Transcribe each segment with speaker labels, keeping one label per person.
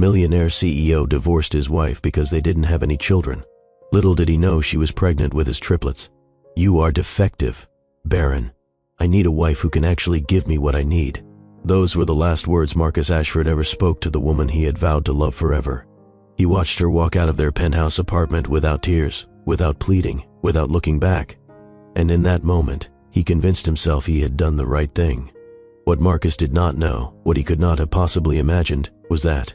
Speaker 1: Millionaire CEO divorced his wife because they didn't have any children. Little did he know she was pregnant with his triplets. "You are defective, Barren. I need a wife who can actually give me what I need." Those were the last words Marcus Ashford ever spoke to the woman he had vowed to love forever. He watched her walk out of their penthouse apartment without tears, without pleading, without looking back. And in that moment, he convinced himself he had done the right thing. What Marcus did not know, what he could not have possibly imagined, was that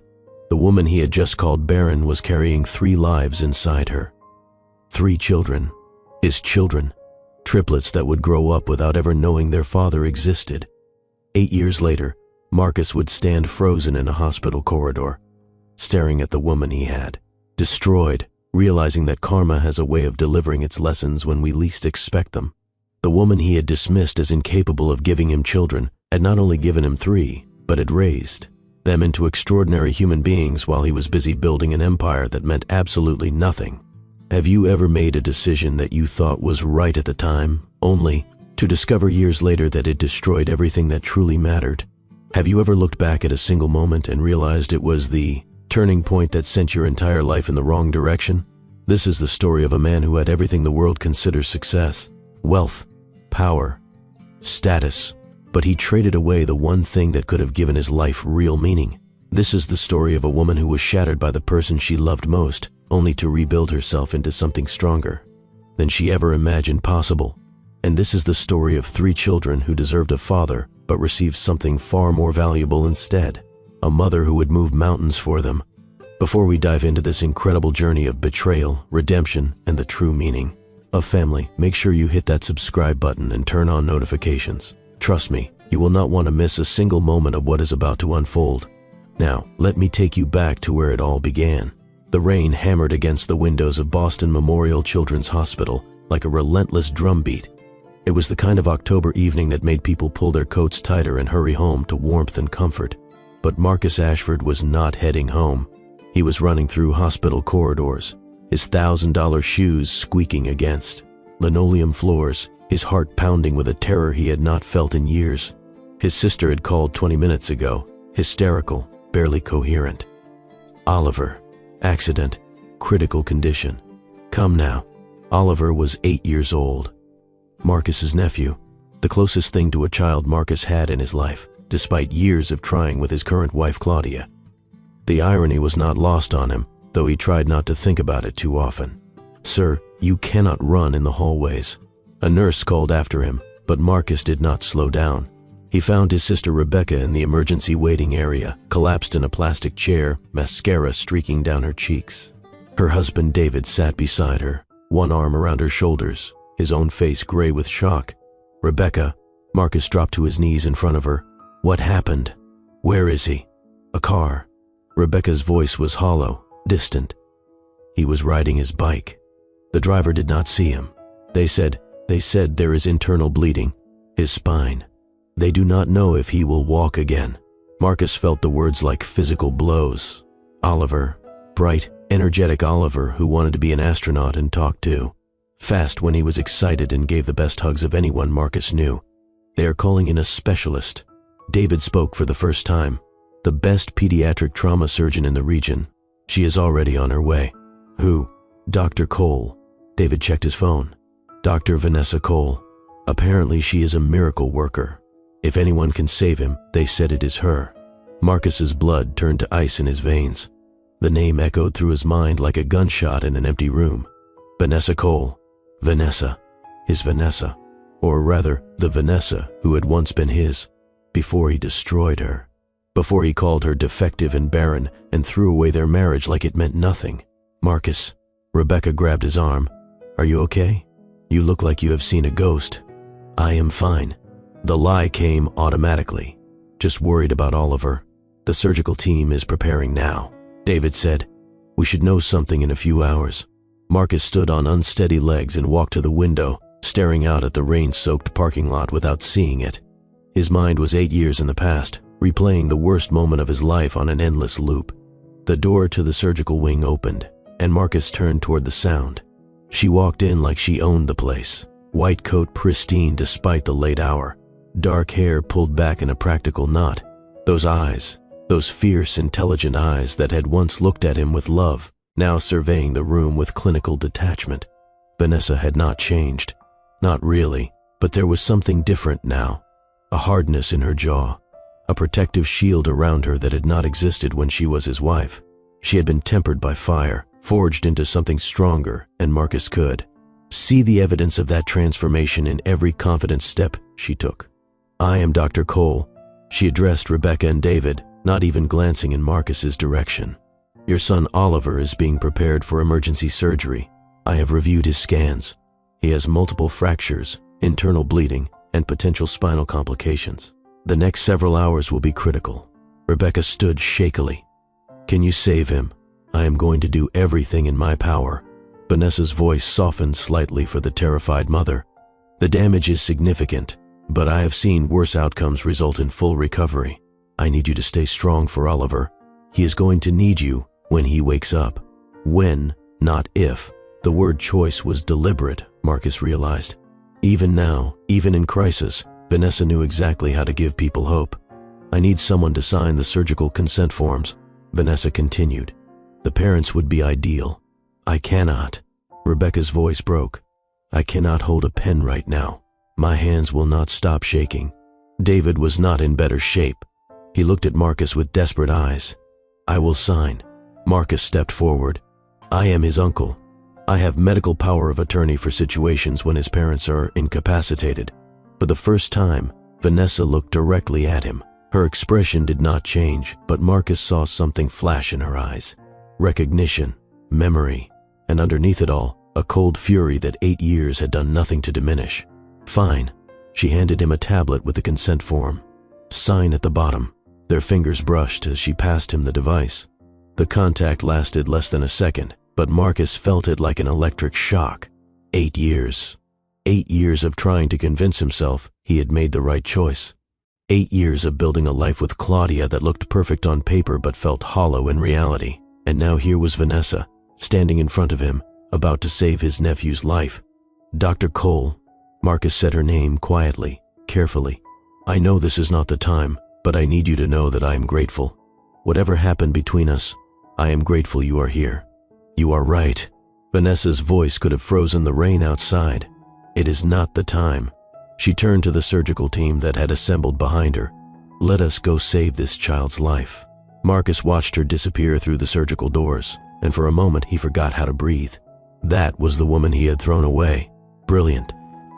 Speaker 1: the woman he had just called Barren was carrying 3 lives inside her. 3 children. His children. Triplets that would grow up without ever knowing their father existed. 8 years later, Marcus would stand frozen in a hospital corridor, staring at the woman he had, destroyed, realizing that karma has a way of delivering its lessons when we least expect them. The woman he had dismissed as incapable of giving him children had not only given him 3, but had raised them into extraordinary human beings while he was busy building an empire that meant absolutely nothing. Have you ever made a decision that you thought was right at the time, only to discover years later that it destroyed everything that truly mattered? Have you ever looked back at a single moment and realized it was the turning point that sent your entire life in the wrong direction? This is the story of a man who had everything the world considers success: wealth, power, status, but he traded away the one thing that could have given his life real meaning. This is the story of a woman who was shattered by the person she loved most, only to rebuild herself into something stronger than she ever imagined possible. And this is the story of 3 children who deserved a father but received something far more valuable instead: a mother who would move mountains for them. Before we dive into this incredible journey of betrayal, redemption, and the true meaning of family, make sure you hit that subscribe button and turn on notifications. Trust me, you will not want to miss a single moment of what is about to unfold. Now, let me take you back to where it all began. The rain hammered against the windows of Boston Memorial Children's Hospital like a relentless drumbeat. It was the kind of October evening that made people pull their coats tighter and hurry home to warmth and comfort. But Marcus Ashford was not heading home. He was running through hospital corridors, his $1,000 shoes squeaking against linoleum floors, his heart pounding with a terror he had not felt in years. His sister had called 20 minutes ago, hysterical, barely coherent. Oliver, accident, critical condition. Come now. Oliver was 8 years old. Marcus's nephew, the closest thing to a child Marcus had in his life, despite years of trying with his current wife Claudia. The irony was not lost on him, though he tried not to think about it too often. "Sir, you cannot run in the hallways." A nurse called after him, but Marcus did not slow down. He found his sister Rebecca in the emergency waiting area, collapsed in a plastic chair, mascara streaking down her cheeks. Her husband David sat beside her, one arm around her shoulders, his own face gray with shock. "Rebecca," Marcus dropped to his knees in front of her. "What happened? Where is he?" "A car." Rebecca's voice was hollow, distant. "He was riding his bike. The driver did not see him. They said there is internal bleeding. His spine. They do not know if he will walk again." Marcus felt the words like physical blows. Oliver, bright, energetic Oliver who wanted to be an astronaut and talk too. Fast when he was excited and gave the best hugs of anyone Marcus knew. "They are calling in a specialist." David spoke for the first time. "The best pediatric trauma surgeon in the region. She is already on her way." "Who?" "Dr. Cole." David checked his phone. "Dr. Vanessa Cole. Apparently she is a miracle worker. If anyone can save him, they said it is her." Marcus's blood turned to ice in his veins. The name echoed through his mind like a gunshot in an empty room. Vanessa Cole. Vanessa. His Vanessa. Or rather, the Vanessa who had once been his, before he destroyed her. Before he called her defective and barren and threw away their marriage like it meant nothing. "Marcus." Rebecca grabbed his arm. "Are you okay? You look like you have seen a ghost." "I am fine." The lie came automatically. "Just worried about Oliver. The surgical team is preparing now." David said, "We should know something in a few hours." Marcus stood on unsteady legs and walked to the window, staring out at the rain-soaked parking lot without seeing it. His mind was 8 years in the past, replaying the worst moment of his life on an endless loop. The door to the surgical wing opened, and Marcus turned toward the sound. She walked in like she owned the place, white coat pristine despite the late hour, dark hair pulled back in a practical knot. Those eyes, Those fierce, intelligent eyes that had once looked at him with love, now surveying the room with clinical detachment. Vanessa had not changed. Not really, but there was something different now. A hardness in her jaw, a protective shield around her that had not existed when she was his wife. She had been tempered by fire, forged into something stronger, and Marcus could see the evidence of that transformation in every confident step she took. "I am Dr. Cole," she addressed Rebecca and David, not even glancing in Marcus's direction. "Your son Oliver is being prepared for emergency surgery. I have reviewed his scans. He has multiple fractures, internal bleeding, and potential spinal complications. The next several hours will be critical." Rebecca stood shakily. "Can you save him? I am going to do everything in my power." Vanessa's voice softened slightly for the terrified mother. "The damage is significant, but I have seen worse outcomes result in full recovery. I need you to stay strong for Oliver. He is going to need you when he wakes up." When, not if. The word choice was deliberate, Marcus realized. Even now, even in crisis, Vanessa knew exactly how to give people hope. "I need someone to sign the surgical consent forms," Vanessa continued. "The parents would be ideal." "I cannot." Rebecca's voice broke. "I cannot hold a pen right now. My hands will not stop shaking." David was not in better shape. He looked at Marcus with desperate eyes. "I will sign." Marcus stepped forward. "I am his uncle. I have medical power of attorney for situations when his parents are incapacitated." For the first time, Vanessa looked directly at him. Her expression did not change, but Marcus saw something flash in her eyes. Recognition, memory, and underneath it all, a cold fury that 8 years had done nothing to diminish. "Fine." She handed him a tablet with the consent form. "Sign at the bottom." Their fingers brushed as she passed him the device. The contact lasted less than a second, but Marcus felt it like an electric shock. 8 years. 8 years of trying to convince himself he had made the right choice. 8 years of building a life with Claudia that looked perfect on paper but felt hollow in reality. And now here was Vanessa, standing in front of him, about to save his nephew's life. "Dr. Cole," Marcus said her name quietly, carefully. "I know this is not the time, but I need you to know that I am grateful. Whatever happened between us, I am grateful you are here." "You are right." Vanessa's voice could have frozen the rain outside. "It is not the time." She turned to the surgical team that had assembled behind her. "Let us go save this child's life." Marcus watched her disappear through the surgical doors, and for a moment he forgot how to breathe. That was the woman he had thrown away. Brilliant,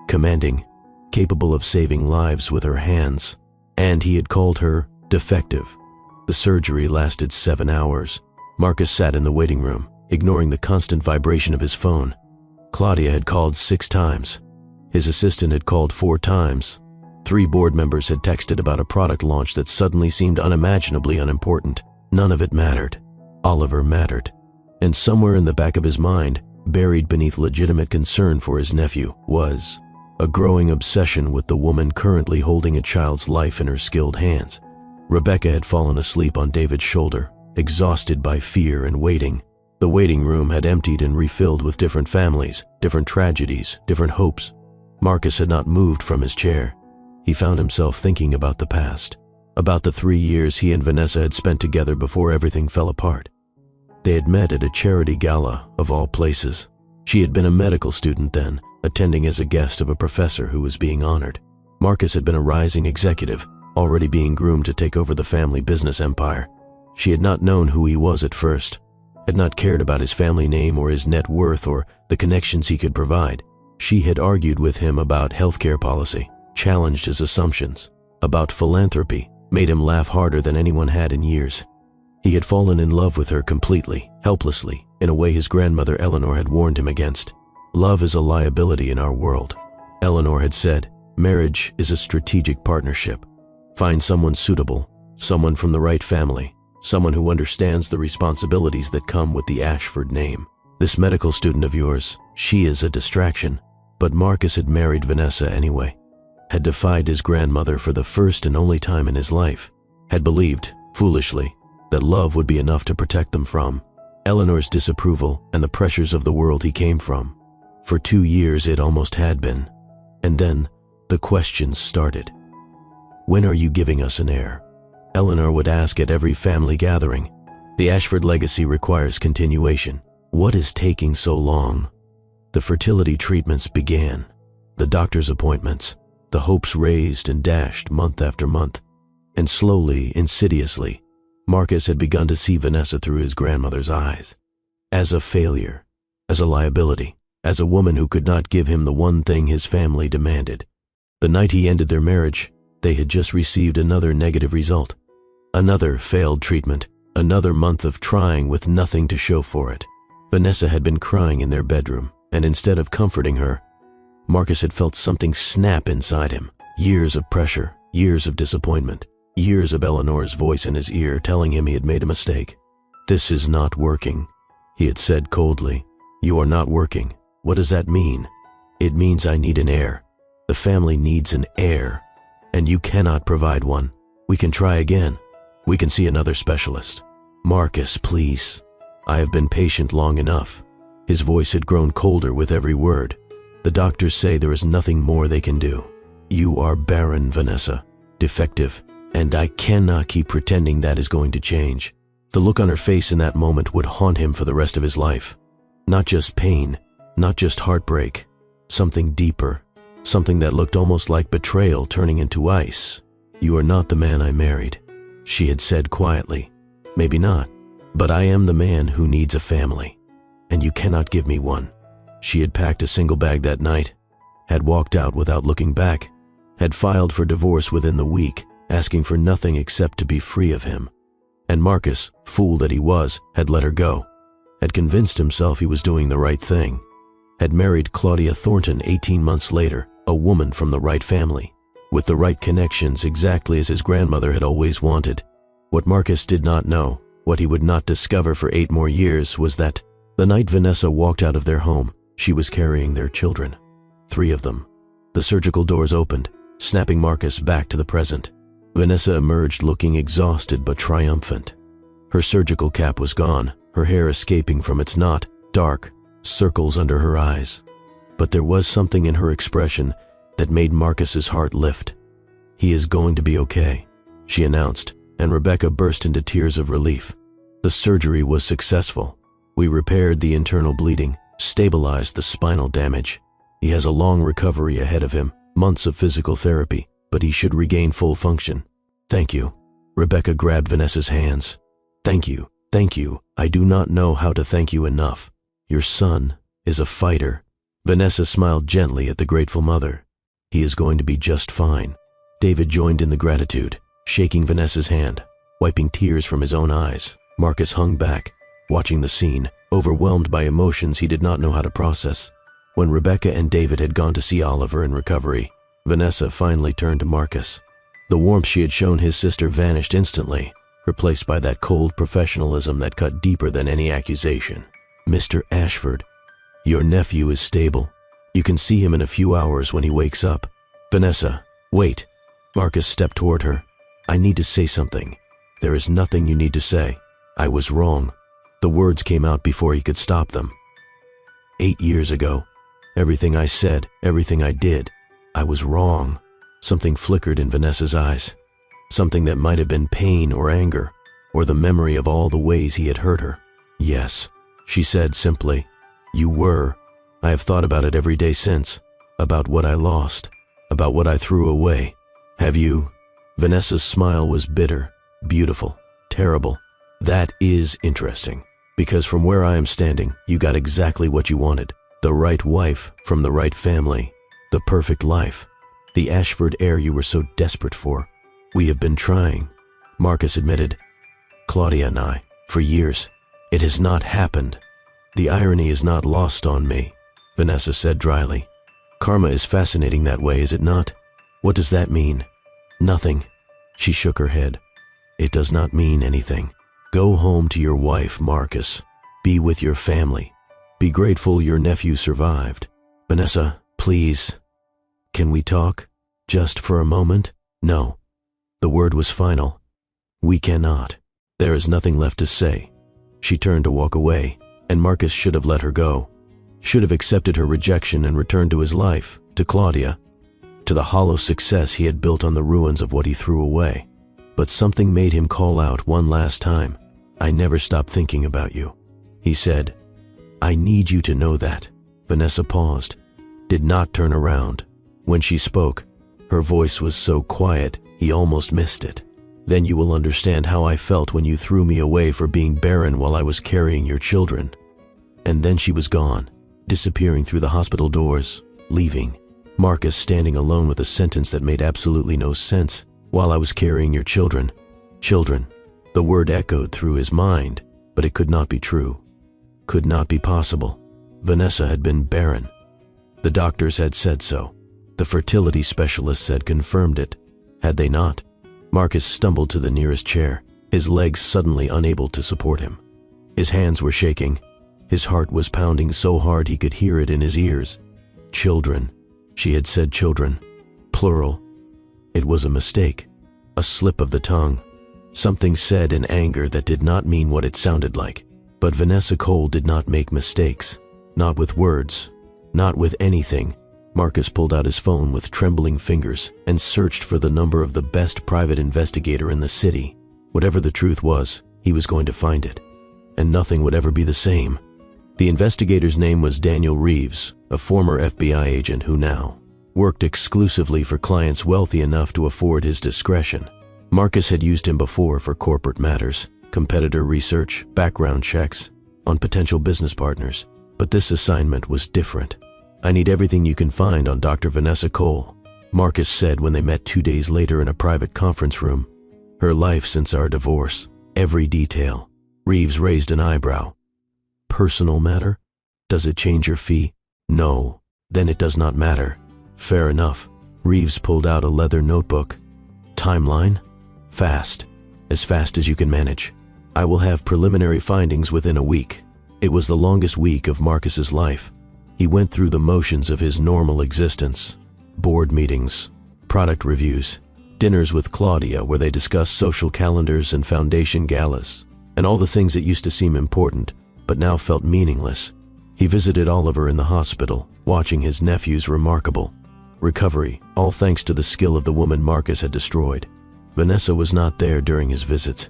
Speaker 1: commanding, capable of saving lives with her hands. And he had called her defective. The surgery lasted 7 hours. Marcus sat in the waiting room, ignoring the constant vibration of his phone. Claudia had called 6 times. His assistant had called 4 times. 3 board members had texted about a product launch that suddenly seemed unimaginably unimportant. None of it mattered. Oliver mattered. And somewhere in the back of his mind, buried beneath legitimate concern for his nephew, was a growing obsession with the woman currently holding a child's life in her skilled hands. Rebecca had fallen asleep on David's shoulder, exhausted by fear and waiting. The waiting room had emptied and refilled with different families, different tragedies, different hopes. Marcus had not moved from his chair. He found himself thinking about the past, about the 3 years he and Vanessa had spent together before everything fell apart. They had met at a charity gala, of all places. She had been a medical student then, attending as a guest of a professor who was being honored. Marcus had been a rising executive, already being groomed to take over the family business empire. She had not known who he was at first, had not cared about his family name or his net worth or the connections he could provide. She had argued with him about healthcare policy, challenged his assumptions, about philanthropy, made him laugh harder than anyone had in years. He had fallen in love with her completely, helplessly, in a way his grandmother Eleanor had warned him against. Love is a liability in our world. Eleanor had said, marriage is a strategic partnership. Find someone suitable, someone from the right family, someone who understands the responsibilities that come with the Ashford name. This medical student of yours, she is a distraction. But Marcus had married Vanessa anyway, had defied his grandmother for the first and only time in his life, had believed, foolishly, that love would be enough to protect them from Eleanor's disapproval and the pressures of the world he came from. For 2 years it almost had been. And then the questions started. When are you giving us an heir? Eleanor would ask at every family gathering. The Ashford legacy requires continuation. What is taking so long? The fertility treatments began, the doctor's appointments, the hopes raised and dashed month after month. And slowly, insidiously, Marcus had begun to see Vanessa through his grandmother's eyes. As a failure, as a liability, as a woman who could not give him the one thing his family demanded. The night he ended their marriage, they had just received another negative result. Another failed treatment, another month of trying with nothing to show for it. Vanessa had been crying in their bedroom, and instead of comforting her, Marcus had felt something snap inside him. Years of pressure, years of disappointment, years of Eleanor's voice in his ear telling him he had made a mistake. "This is not working," he had said coldly. "You are not working. What does that mean?" "It means I need an heir. The family needs an heir, and you cannot provide one. We can try again. We can see another specialist." "Marcus, please. I have been patient long enough." His voice had grown colder with every word. "The doctors say there is nothing more they can do. You are barren, Vanessa, defective, and I cannot keep pretending that is going to change." The look on her face in that moment would haunt him for the rest of his life. Not just pain, not just heartbreak, something deeper, something that looked almost like betrayal turning into ice. "You are not the man I married," she had said quietly. "Maybe not, but I am the man who needs a family, and you cannot give me one." She had packed a single bag that night, had walked out without looking back, had filed for divorce within the week, asking for nothing except to be free of him. And Marcus, fool that he was, had let her go, had convinced himself he was doing the right thing, had married Claudia Thornton 18 months later, a woman from the right family, with the right connections exactly as his grandmother had always wanted. What Marcus did not know, what he would not discover for 8 more years, was that the night Vanessa walked out of their home, she was carrying their children. 3 of them. The surgical doors opened, snapping Marcus back to the present. Vanessa emerged looking exhausted but triumphant. Her surgical cap was gone, her hair escaping from its knot, dark, circles under her eyes. But there was something in her expression that made Marcus's heart lift. "He is going to be okay," she announced, and Rebecca burst into tears of relief. "The surgery was successful. We repaired the internal bleeding, stabilized the spinal damage. He has a long recovery ahead of him, months of physical therapy, but he should regain full function." "Thank you." Rebecca grabbed Vanessa's hands. "Thank you, thank you. I do not know how to thank you enough. Your son is a fighter." Vanessa smiled gently at the grateful mother. "He is going to be just fine." David joined in the gratitude, shaking Vanessa's hand, wiping tears from his own eyes. Marcus hung back, watching the scene, overwhelmed by emotions he did not know how to process. When Rebecca and David had gone to see Oliver in recovery, Vanessa finally turned to Marcus. The warmth she had shown his sister vanished instantly, replaced by that cold professionalism that cut deeper than any accusation. "Mr. Ashford, your nephew is stable. You can see him in a few hours when he wakes up." "Vanessa, wait." Marcus stepped toward her. "I need to say something." "There is nothing you need to say. I was wrong." The words came out before he could stop them. 8 years ago, everything I said, everything I did, I was wrong. Something flickered in Vanessa's eyes. Something that might have been pain or anger, or the memory of all the ways he had hurt her. "Yes," she said simply. "You were. I have thought about it every day since. About what I lost. About what I threw away. Have you?" Vanessa's smile was bitter, beautiful, terrible. "That is interesting. Because from where I am standing, you got exactly what you wanted. The right wife from the right family. The perfect life. The Ashford heir you were so desperate for. We have been trying," Marcus admitted. "Claudia and I, for years. It has not happened." "The irony is not lost on me," Vanessa said dryly. "Karma is fascinating that way, is it not?" "What does that mean?" "Nothing." She shook her head. "It does not mean anything. Go home to your wife, Marcus. Be with your family. Be grateful your nephew survived. Vanessa, please. Can we talk? Just for a moment?" "No." The word was final. "We cannot. There is nothing left to say." She turned to walk away, and Marcus should have let her go. Should have accepted her rejection and returned to his life, to Claudia, to the hollow success he had built on the ruins of what he threw away. but something made him call out one last time. "I never stopped thinking about you," he said. "I need you to know that." Vanessa paused, did not turn around. When she spoke, her voice was so quiet he almost missed it. "Then you will understand how I felt when you threw me away for being barren while I was carrying your children." And then she was gone, disappearing through the hospital doors, leaving. Marcus standing alone with a sentence that made absolutely no sense. "While I was carrying your children." Children. The word echoed through his mind, but it could not be true. Could not be possible. Vanessa had been barren. The doctors had said so. The fertility specialists had confirmed it. Had they not? Marcus stumbled to the nearest chair, his legs suddenly unable to support him. His hands were shaking. His heart was pounding so hard he could hear it in his ears. Children. She had said children. Plural. It was a mistake. A slip of the tongue. Something said in anger that did not mean what it sounded like. But Vanessa Cole did not make mistakes. Not with words. Not with anything. Marcus pulled out his phone with trembling fingers and searched for the number of the best private investigator in the city. Whatever the truth was, he was going to find it. And nothing would ever be the same. The investigator's name was Daniel Reeves, a former FBI agent who now worked exclusively for clients wealthy enough to afford his discretion. Marcus had used him before for corporate matters, competitor research, background checks, on potential business partners. But this assignment was different. "I need everything you can find on Dr. Vanessa Cole," Marcus said when they met 2 days later in a private conference room. "Her life since our divorce. Every detail." Reeves raised an eyebrow. "Personal matter? Does it change your fee?" "No. Then it does not matter." "Fair enough." Reeves pulled out a leather notebook. "Timeline?" "Fast. As fast as you can manage. I will have preliminary findings within a week." It was the longest week of Marcus's life. He went through the motions of his normal existence. Board meetings, product reviews, dinners with Claudia where they discussed social calendars and foundation galas, and all the things that used to seem important, but now felt meaningless. He visited Oliver in the hospital, watching his nephew's remarkable recovery, all thanks to the skill of the woman Marcus had destroyed. Vanessa was not there during his visits.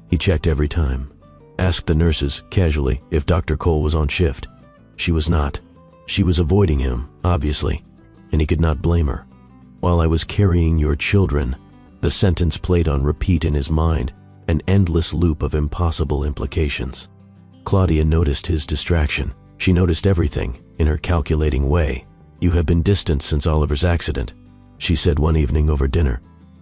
Speaker 1: He checked every time. Asked the nurses, casually, if Dr. Cole was on shift. She was not. She was avoiding him, obviously, and he could not blame her. "While I was carrying your children," the sentence played on repeat in his mind, an endless loop of impossible implications. Claudia noticed his distraction. She noticed everything, in her calculating way. "You have been distant since Oliver's accident," she said one evening over dinner,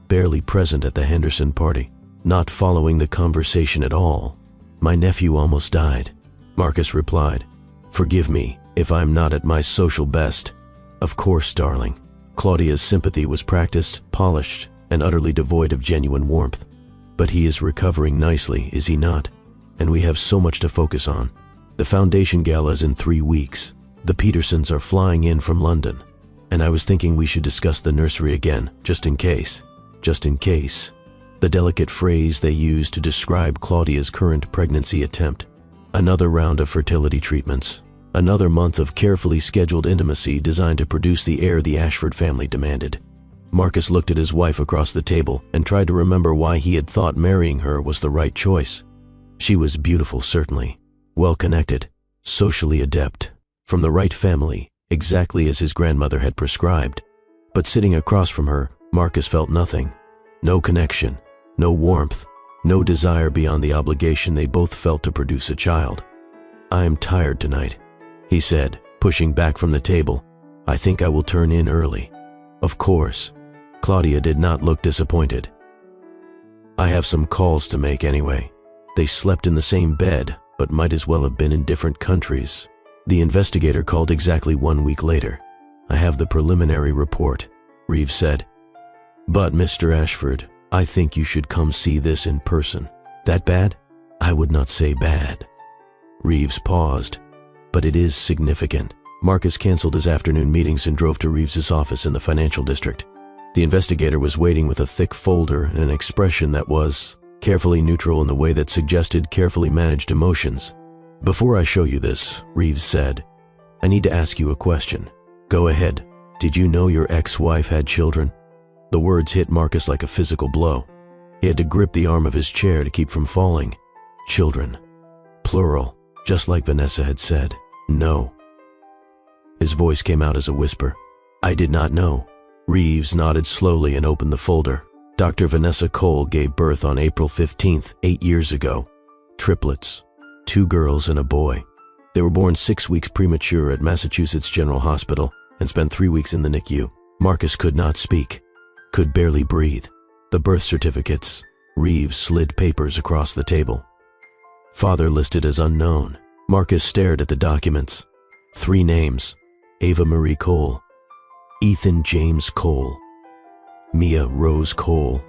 Speaker 1: barely present at the Henderson party, not following the conversation at all. "My nephew almost died," Marcus replied. "Forgive me if I'm not at my social best." "Of course, darling." Claudia's sympathy was practiced, polished, and utterly devoid of genuine warmth. "But he is recovering nicely, is he not? And we have so much to focus on. The foundation gala's in 3 weeks. The Petersons are flying in from London. And I was thinking we should discuss the nursery again, just in case." Just in case. The delicate phrase they used to describe Claudia's current pregnancy attempt. Another round of fertility treatments. Another month of carefully scheduled intimacy designed to produce the heir the Ashford family demanded. Marcus looked at his wife across the table and tried to remember why he had thought marrying her was the right choice. She was beautiful, certainly. Well-connected. Socially adept. From the right family, exactly as his grandmother had prescribed. But sitting across from her, Marcus felt nothing. No connection. No warmth, no desire beyond the obligation they both felt to produce a child. "I am tired tonight," he said, pushing back from the table. "I think I will turn in early." "Of course." Claudia did not look disappointed. "I have some calls to make anyway." They slept in the same bed, but might as well have been in different countries. The investigator called exactly 1 week later. "I have the preliminary report," Reeves said. "But, Mr. Ashford, I think you should come see this in person." "That bad?" "I would not say bad." Reeves paused. "But it is significant." Marcus canceled his afternoon meetings and drove to Reeves's office in the financial district. The investigator was waiting with a thick folder and an expression that was carefully neutral in the way that suggested carefully managed emotions. "Before I show you this," Reeves said, "I need to ask you a question." "Go ahead." "Did you know your ex-wife had children?" The words hit Marcus like a physical blow. He had to grip the arm of his chair to keep from falling. Children. Plural, just like Vanessa had said. No. His voice came out as a whisper. I did not know. Reeves nodded slowly and opened the folder. Dr. Vanessa Cole gave birth on April 15th, 8 years ago. Triplets. 2 girls and a boy. They were born 6 weeks premature at Massachusetts General Hospital and spent 3 weeks in the NICU. Marcus could not speak, could barely breathe. The birth certificates. Reeves slid papers across the table. Father listed as unknown. Marcus stared at the documents. 3 names. Ava Marie Cole. Ethan James Cole. Mia Rose Cole.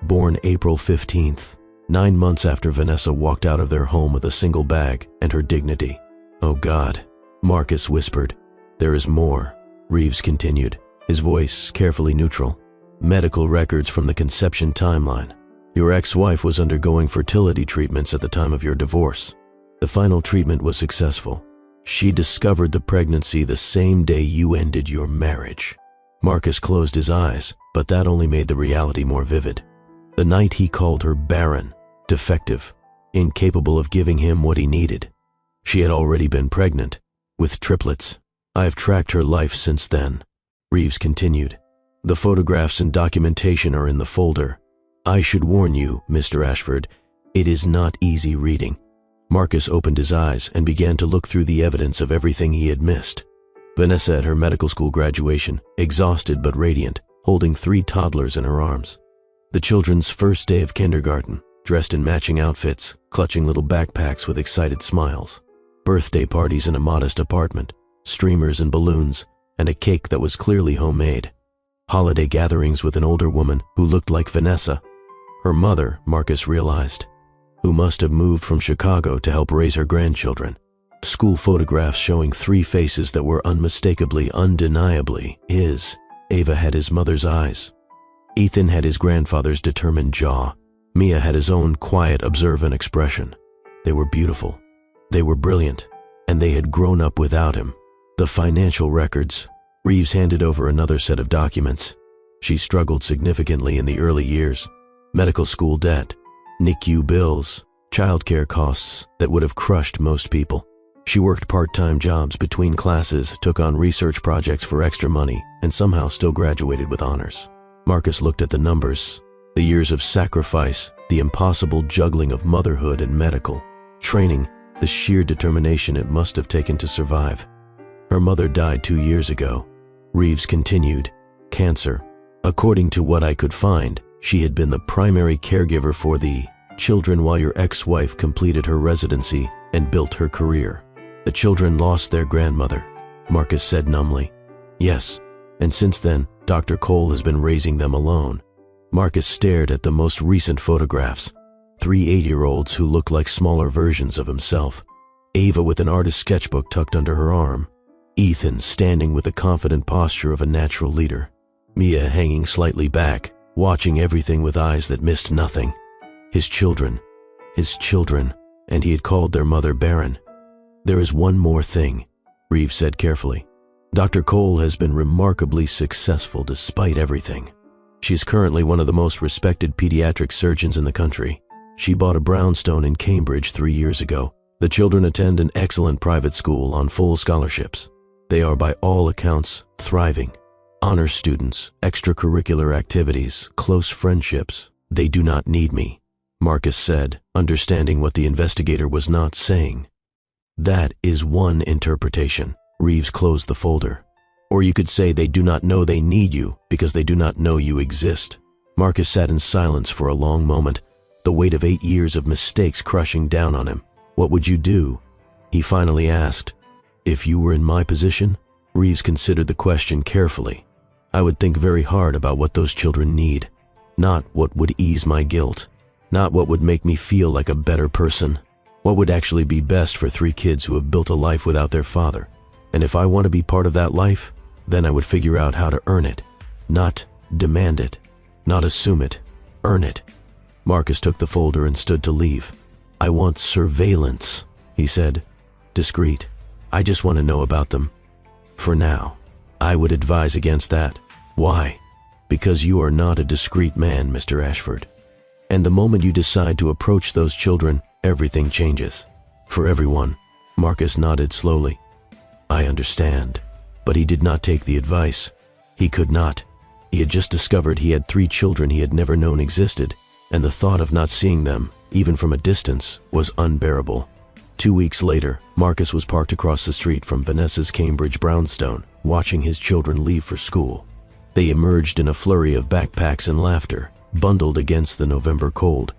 Speaker 1: Born April 15th, 9 months after Vanessa walked out of their home with a single bag and her dignity. Oh God, Marcus whispered. There is more, Reeves continued, his voice carefully neutral. Medical records from the conception timeline. Your ex-wife was undergoing fertility treatments at the time of your divorce. The final treatment was successful. She discovered the pregnancy the same day you ended your marriage. Marcus closed his eyes, but that only made the reality more vivid. The night he called her barren, defective, incapable of giving him what he needed. She had already been pregnant, with triplets. I have tracked her life since then, Reeves continued. The photographs and documentation are in the folder. I should warn you, Mr. Ashford, it is not easy reading. Marcus opened his eyes and began to look through the evidence of everything he had missed. Vanessa at her medical school graduation, exhausted but radiant, holding 3 toddlers in her arms. The children's first day of kindergarten, dressed in matching outfits, clutching little backpacks with excited smiles. Birthday parties in a modest apartment, streamers and balloons, and a cake that was clearly homemade. Holiday gatherings with an older woman who looked like Vanessa. Her mother, Marcus realized, who must have moved from Chicago to help raise her grandchildren. School photographs showing 3 faces that were unmistakably, undeniably his. Ava had his mother's eyes. Ethan had his grandfather's determined jaw. Mia had his own quiet, observant expression. They were beautiful. They were brilliant. And they had grown up without him. The financial records. Reeves handed over another set of documents. She struggled significantly in the early years. Medical school debt, NICU bills, childcare costs that would have crushed most people. She worked part-time jobs between classes, took on research projects for extra money, and somehow still graduated with honors. Marcus looked at the numbers, the years of sacrifice, the impossible juggling of motherhood and medical, training, the sheer determination it must have taken to survive. Her mother died 2 years ago. Reeves continued, cancer. According to what I could find, she had been the primary caregiver for the children while your ex-wife completed her residency and built her career. The children lost their grandmother, Marcus said numbly. Yes, and since then, Dr. Cole has been raising them alone. Marcus stared at the most recent photographs. 3 8-year-olds who looked like smaller versions of himself. Ava with an artist's sketchbook tucked under her arm. Ethan standing with the confident posture of a natural leader. Mia hanging slightly back, watching everything with eyes that missed nothing. His children, and he had called their mother Barren. There is one more thing, Reeves said carefully. Dr. Cole has been remarkably successful despite everything. She's currently one of the most respected pediatric surgeons in the country. She bought a brownstone in Cambridge 3 years ago. The children attend an excellent private school on full scholarships. They are by all accounts thriving. Honor students, extracurricular activities, close friendships. They do not need me, Marcus said, understanding what the investigator was not saying. That is one interpretation. Reeves closed the folder. Or you could say they do not know they need you because they do not know you exist. Marcus sat in silence for a long moment, the weight of 8 years of mistakes crushing down on him. What would you do? He finally asked. If you were in my position? Reeves considered the question carefully. I would think very hard about what those children need. Not what would ease my guilt. Not what would make me feel like a better person. What would actually be best for 3 kids who have built a life without their father? And if I want to be part of that life, then I would figure out how to earn it. Not demand it. Not assume it. Earn it. Marcus took the folder and stood to leave. I want surveillance, he said. Discreet. I just want to know about them. For now. I would advise against that. Why? Because you are not a discreet man, Mr. Ashford. And the moment you decide to approach those children, everything changes. For everyone. Marcus nodded slowly. I understand. But he did not take the advice. He could not. He had just discovered he had 3 children he had never known existed, and the thought of not seeing them, even from a distance, was unbearable. 2 weeks later, Marcus was parked across the street from Vanessa's Cambridge brownstone, watching his children leave for school. They emerged in a flurry of backpacks and laughter, bundled against the November cold.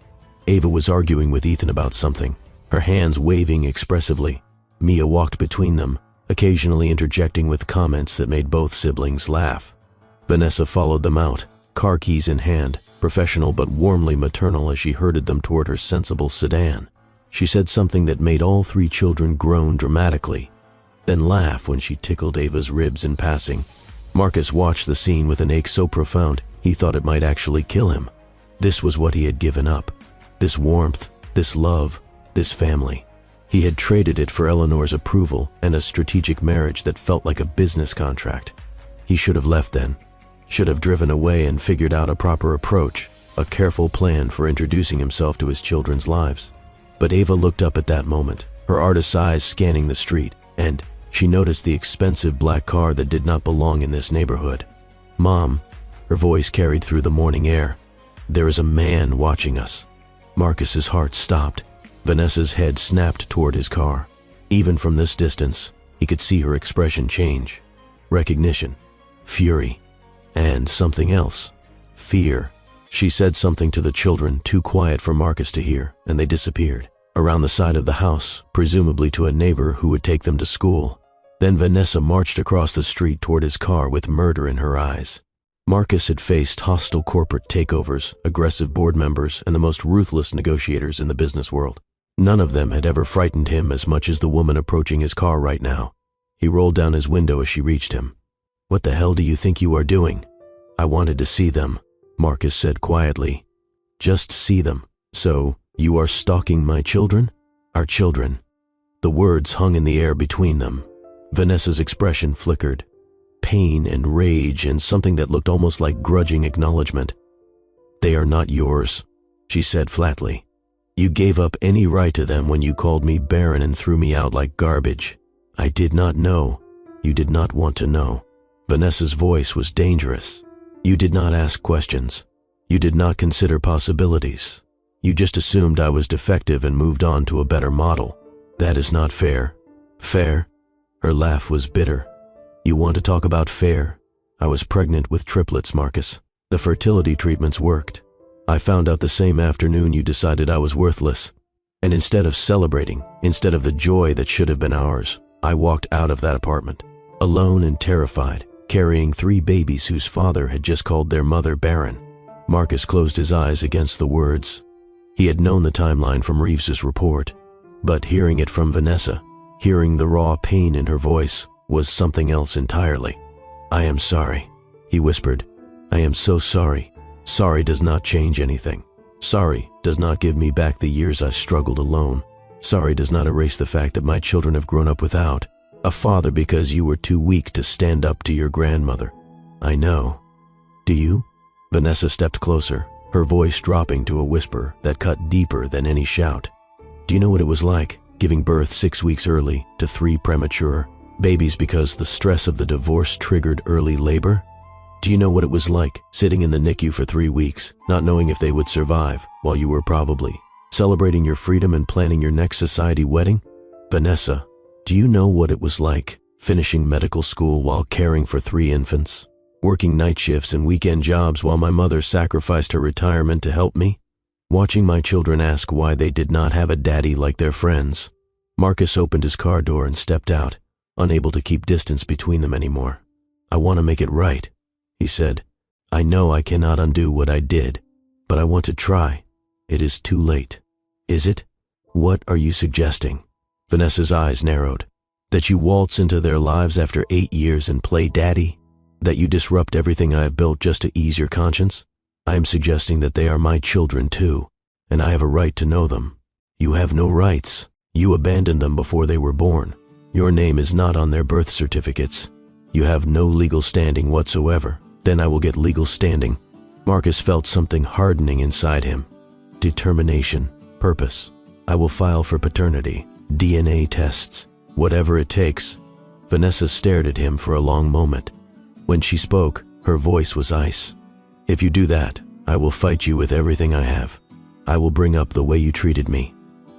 Speaker 1: Ava was arguing with Ethan about something, her hands waving expressively. Mia walked between them, occasionally interjecting with comments that made both siblings laugh. Vanessa followed them out, car keys in hand, professional but warmly maternal as she herded them toward her sensible sedan. She said something that made all 3 children groan dramatically, then laugh when she tickled Ava's ribs in passing. Marcus watched the scene with an ache so profound he thought it might actually kill him. This was what he had given up. This warmth, this love, this family. He had traded it for Eleanor's approval and a strategic marriage that felt like a business contract. He should have left then. Should have driven away and figured out a proper approach, a careful plan for introducing himself to his children's lives. But Ava looked up at that moment, her artist's eyes scanning the street, and she noticed the expensive black car that did not belong in this neighborhood. Mom, her voice carried through the morning air. There is a man watching us. Marcus's heart stopped. Vanessa's head snapped toward his car. Even from this distance, he could see her expression change. Recognition, fury, and something else. Fear. She said something to the children too quiet for Marcus to hear, and they disappeared. Around the side of the house, presumably to a neighbor who would take them to school. Then Vanessa marched across the street toward his car with murder in her eyes. Marcus had faced hostile corporate takeovers, aggressive board members, and the most ruthless negotiators in the business world. None of them had ever frightened him as much as the woman approaching his car right now. He rolled down his window as she reached him. What the hell do you think you are doing? I wanted to see them, Marcus said quietly. Just see them. So, you are stalking my children? Our children. The words hung in the air between them. Vanessa's expression flickered. Pain and rage and something that looked almost like grudging acknowledgement. They are not yours, she said flatly. You gave up any right to them when you called me Barren and threw me out like garbage. I did not know. You did not want to know. Vanessa's voice was dangerous. You did not ask questions. You did not consider possibilities. You just assumed I was defective and moved on to a better model. That is not fair. Fair? Her laugh was bitter. You want to talk about fair? I was pregnant with triplets, Marcus. The fertility treatments worked. I found out the same afternoon you decided I was worthless. And instead of celebrating, instead of the joy that should have been ours, I walked out of that apartment, alone and terrified, carrying 3 babies whose father had just called their mother Barren. Marcus closed his eyes against the words. He had known the timeline from Reeves's report, but hearing it from Vanessa, hearing the raw pain in her voice, was something else entirely. I am sorry, he whispered. I am so sorry. Sorry does not change anything. Sorry does not give me back the years I struggled alone. Sorry does not erase the fact that my children have grown up without a father because you were too weak to stand up to your grandmother. I know. Do you? Vanessa stepped closer, her voice dropping to a whisper that cut deeper than any shout. Do you know what it was like, giving birth 6 weeks early to 3 premature babies because the stress of the divorce triggered early labor? Do you know what it was like, sitting in the NICU for 3 weeks, not knowing if they would survive, while you were probably celebrating your freedom and planning your next society wedding? Vanessa, do you know what it was like, finishing medical school while caring for 3 infants? Working night shifts and weekend jobs while my mother sacrificed her retirement to help me? Watching my children ask why they did not have a daddy like their friends? Marcus opened his car door and stepped out, unable to keep distance between them anymore. I want to make it right, he said. I know I cannot undo what I did, but I want to try. It is too late. Is it? What are you suggesting? Vanessa's eyes narrowed. That you waltz into their lives after 8 years and play daddy? That you disrupt everything I have built just to ease your conscience? I am suggesting that they are my children too, and I have a right to know them. You have no rights. You abandoned them before they were born. Your name is not on their birth certificates. You have no legal standing whatsoever. Then I will get legal standing. Marcus felt something hardening inside him. determination, purpose. I will file for paternity, DNA tests, whatever it takes." Vanessa stared at him for a long moment. When she spoke, her voice was ice. "If you do that, I will fight you with everything I have. I will bring up the way you treated me,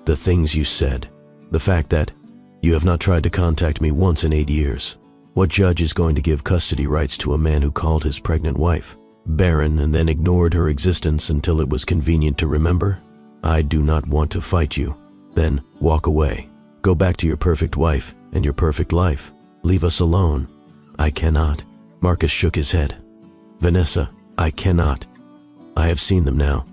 Speaker 1: the things you said, the fact that you have not tried to contact me once in 8 years. What judge is going to give custody rights to a man who called his pregnant wife Barren and then ignored her existence until it was convenient to remember? I do not want to fight you. Then walk away. Go back to your perfect wife and your perfect life. Leave us alone." "I cannot." Marcus shook his head. "Vanessa, I cannot. I have seen them now.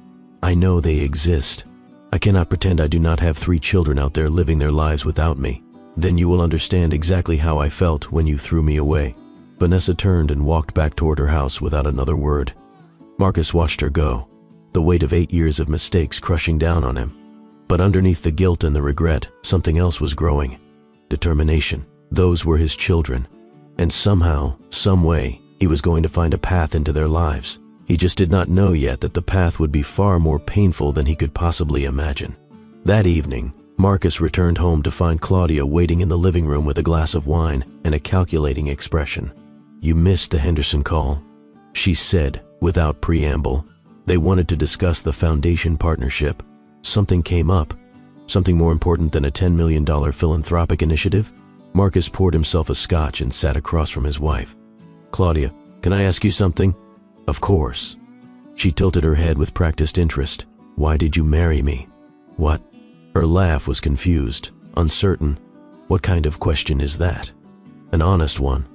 Speaker 1: I know they exist. I cannot pretend I do not have 3 children out there living their lives without me. Then you will understand exactly how I felt when you threw me away." Vanessa turned and walked back toward her house without another word. Marcus watched her go, the weight of 8 years of mistakes crushing down on him. But underneath the guilt and the regret, something else was growing. Determination. Those were his children. And somehow, some way, he was going to find a path into their lives. He just did not know yet that the path would be far more painful than he could possibly imagine. That evening, Marcus returned home to find Claudia waiting in the living room with a glass of wine and a calculating expression. "You missed the Henderson call," she said without preamble. They wanted to discuss the foundation partnership. Something came up. Something more important than a $10 million philanthropic initiative? Marcus poured himself a scotch and sat across from his wife. "Claudia, can I ask you something?" "Of course." She tilted her head with practiced interest. "Why did you marry me?" "What?" Her laugh was confused, uncertain. "What kind of question is that?" "An honest one.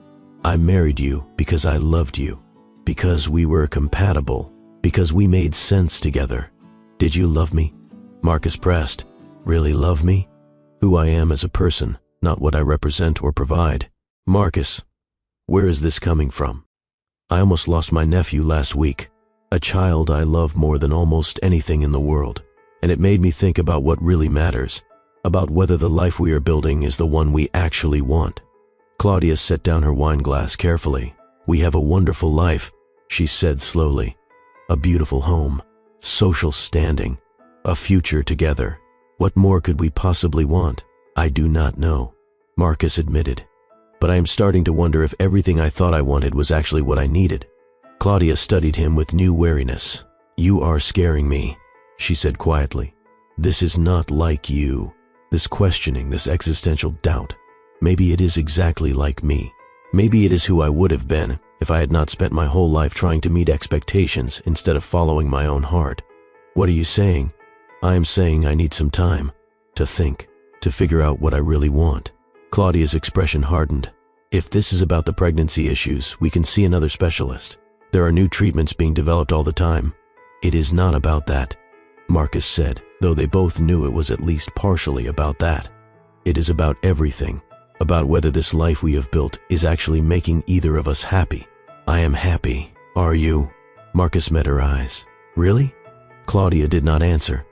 Speaker 1: I married you because I loved you, because we were compatible, because we made sense together. Did you love me?" Marcus pressed. "Really love me? Who I am as a person, not what I represent or provide." "Marcus, where is this coming from? I almost lost my nephew last week, a child I love more than almost anything in the world, and it made me think about what really matters, about whether the life we are building is the one we actually want." Claudia set down her wine glass carefully. "We have a wonderful life," she said slowly. "A beautiful home, social standing, a future together. What more could we possibly want?" "I do not know," Marcus admitted. "But I am starting to wonder if everything I thought I wanted was actually what I needed." Claudia studied him with new wariness. "You are scaring me," she said quietly. "This is not like you. This questioning, this existential doubt. Maybe it is exactly like me. Maybe it is who I would have been if I had not spent my whole life trying to meet expectations instead of following my own heart." "What are you saying?" "I am saying I need some time to think, to figure out what I really want." Claudia's expression hardened. "If this is about the pregnancy issues, we can see another specialist. There are new treatments being developed all the time." "It is not about that," Marcus said, though they both knew it was at least partially about that. "It is about everything, about whether this life we have built is actually making either of us happy." "I am happy. Are you?" Marcus met her eyes. "Really?" Claudia did not answer,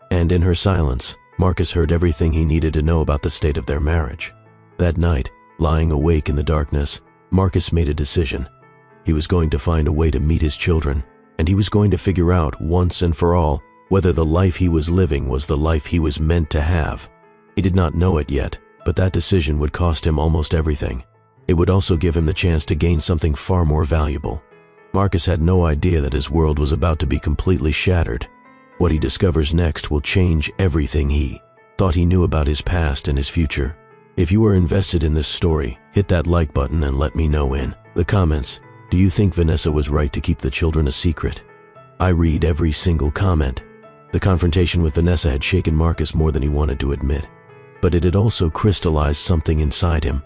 Speaker 1: and in her silence, Marcus heard everything he needed to know about the state of their marriage. That night, lying awake in the darkness, Marcus made a decision. He was going to find a way to meet his children, and he was going to figure out once and for all whether the life he was living was the life he was meant to have. He did not know it yet, but that decision would cost him almost everything. It would also give him the chance to gain something far more valuable. Marcus had no idea that his world was about to be completely shattered. What he discovers next will change everything he thought he knew about his past and his future. If you are invested in this story, hit that like button and let me know in the comments. Do you think Vanessa was right to keep the children a secret? I read every single comment. The confrontation with Vanessa had shaken Marcus more than he wanted to admit, but it had also crystallized something inside him,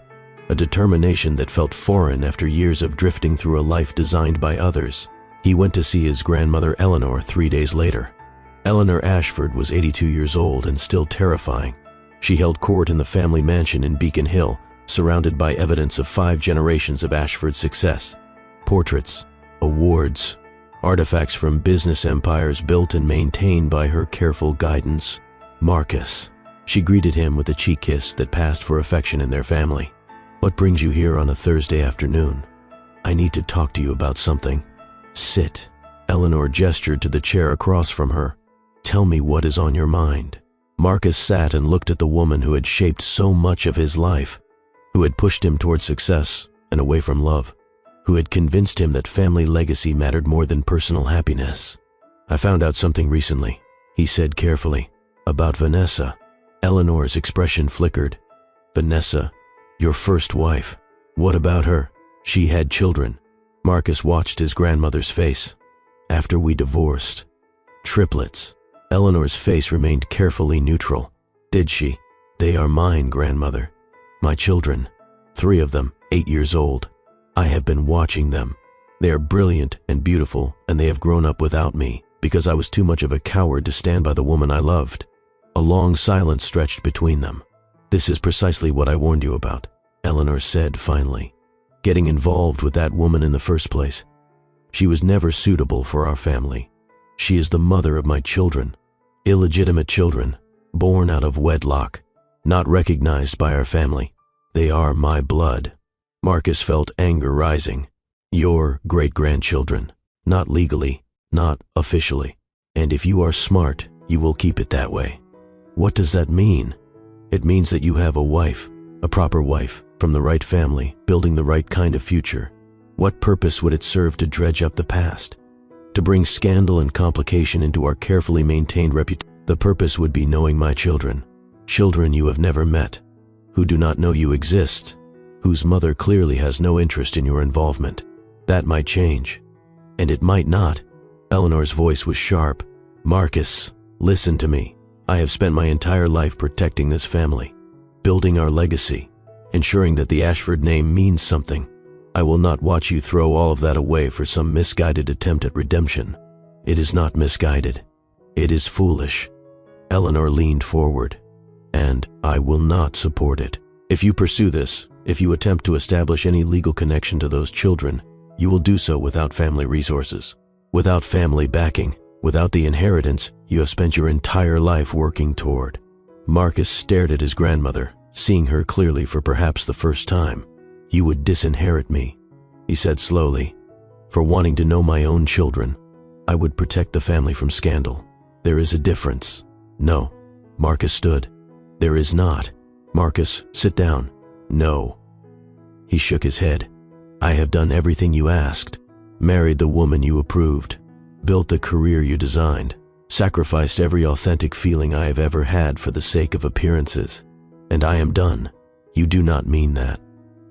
Speaker 1: a determination that felt foreign after years of drifting through a life designed by others. He went to see his grandmother Eleanor 3 days later. Eleanor Ashford was 82 years old and still terrifying. She held court in the family mansion in Beacon Hill, surrounded by evidence of 5 generations of Ashford's success. Portraits, awards, artifacts from business empires built and maintained by her careful guidance. "Marcus." She greeted him with a cheek kiss that passed for affection in their family. "What brings you here on a Thursday afternoon?" "I need to talk to you about something." "Sit." Eleanor gestured to the chair across from her. Tell me what is on your mind." Marcus sat and looked at the woman who had shaped so much of his life, who had pushed him toward success and away from love, who had convinced him that family legacy mattered more than personal happiness. "I found out something recently," he said carefully, "about Vanessa." Eleanor's expression flickered. "Vanessa, your first wife. What about her?" "She had children." Marcus watched his grandmother's face. "After we divorced. Triplets." Eleanor's face remained carefully neutral. "Did she?" "They are mine, grandmother. My children. 3 of them, 8 years old. I have been watching them. They are brilliant and beautiful, and they have grown up without me because I was too much of a coward to stand by the woman I loved." A long silence stretched between them. "This is precisely what I warned you about," Eleanor said finally. "Getting involved with that woman in the first place. She was never suitable for our family. She is the mother of my children, illegitimate children, born out of wedlock, not recognized by our family. They are my blood." Marcus felt anger rising. "Your great-grandchildren, not legally, not officially. And if you are smart, you will keep it that way." "What does that mean?" "It means that you have a wife, a proper wife, from the right family, building the right kind of future. What purpose would it serve to dredge up the past? To bring scandal and complication into our carefully maintained reputation? The purpose would be knowing my children, children you have never met, who do not know you exist, whose mother clearly has no interest in your involvement. That might change. And it might not." Eleanor's voice was sharp. "Marcus, listen to me. I have spent my entire life protecting this family, building our legacy, ensuring that the Ashford name means something. I will not watch you throw all of that away for some misguided attempt at redemption. It is not misguided. It is foolish." Eleanor leaned forward. "And I will not support it. If you pursue this, if you attempt to establish any legal connection to those children, you will do so without family resources, without family backing, without the inheritance you have spent your entire life working toward." Marcus stared at his grandmother, seeing her clearly for perhaps the first time. "You would disinherit me," he said slowly. "For wanting to know my own children. I would protect the family from scandal. There is a difference." "No." Marcus stood. "There is not." "Marcus, sit down." "No." He shook his head. "I have done everything you asked, married the woman you approved, built the career you designed, sacrificed every authentic feeling I have ever had for the sake of appearances, and I am done." "You do not mean that."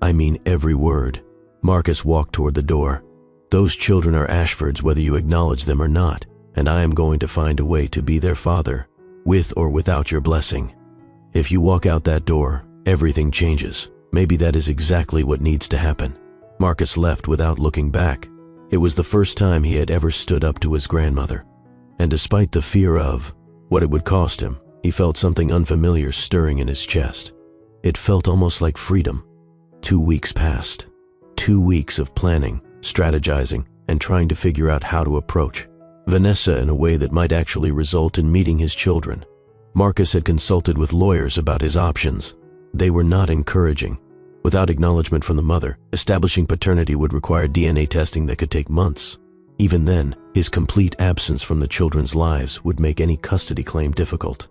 Speaker 1: "I mean every word." Marcus walked toward the door. "Those children are Ashford's whether you acknowledge them or not, and I am going to find a way to be their father, with or without your blessing. If you walk out that door, everything changes. Maybe that is exactly what needs to happen." Marcus left without looking back. It was the first time he had ever stood up to his grandmother. And despite the fear of what it would cost him, he felt something unfamiliar stirring in his chest. It felt almost like freedom. 2 weeks passed. 2 weeks of planning, strategizing, and trying to figure out how to approach Vanessa in a way that might actually result in meeting his children. Marcus had consulted with lawyers about his options. They were not encouraging. Without acknowledgement from the mother, establishing paternity would require DNA testing that could take months. Even then, his complete absence from the children's lives would make any custody claim difficult.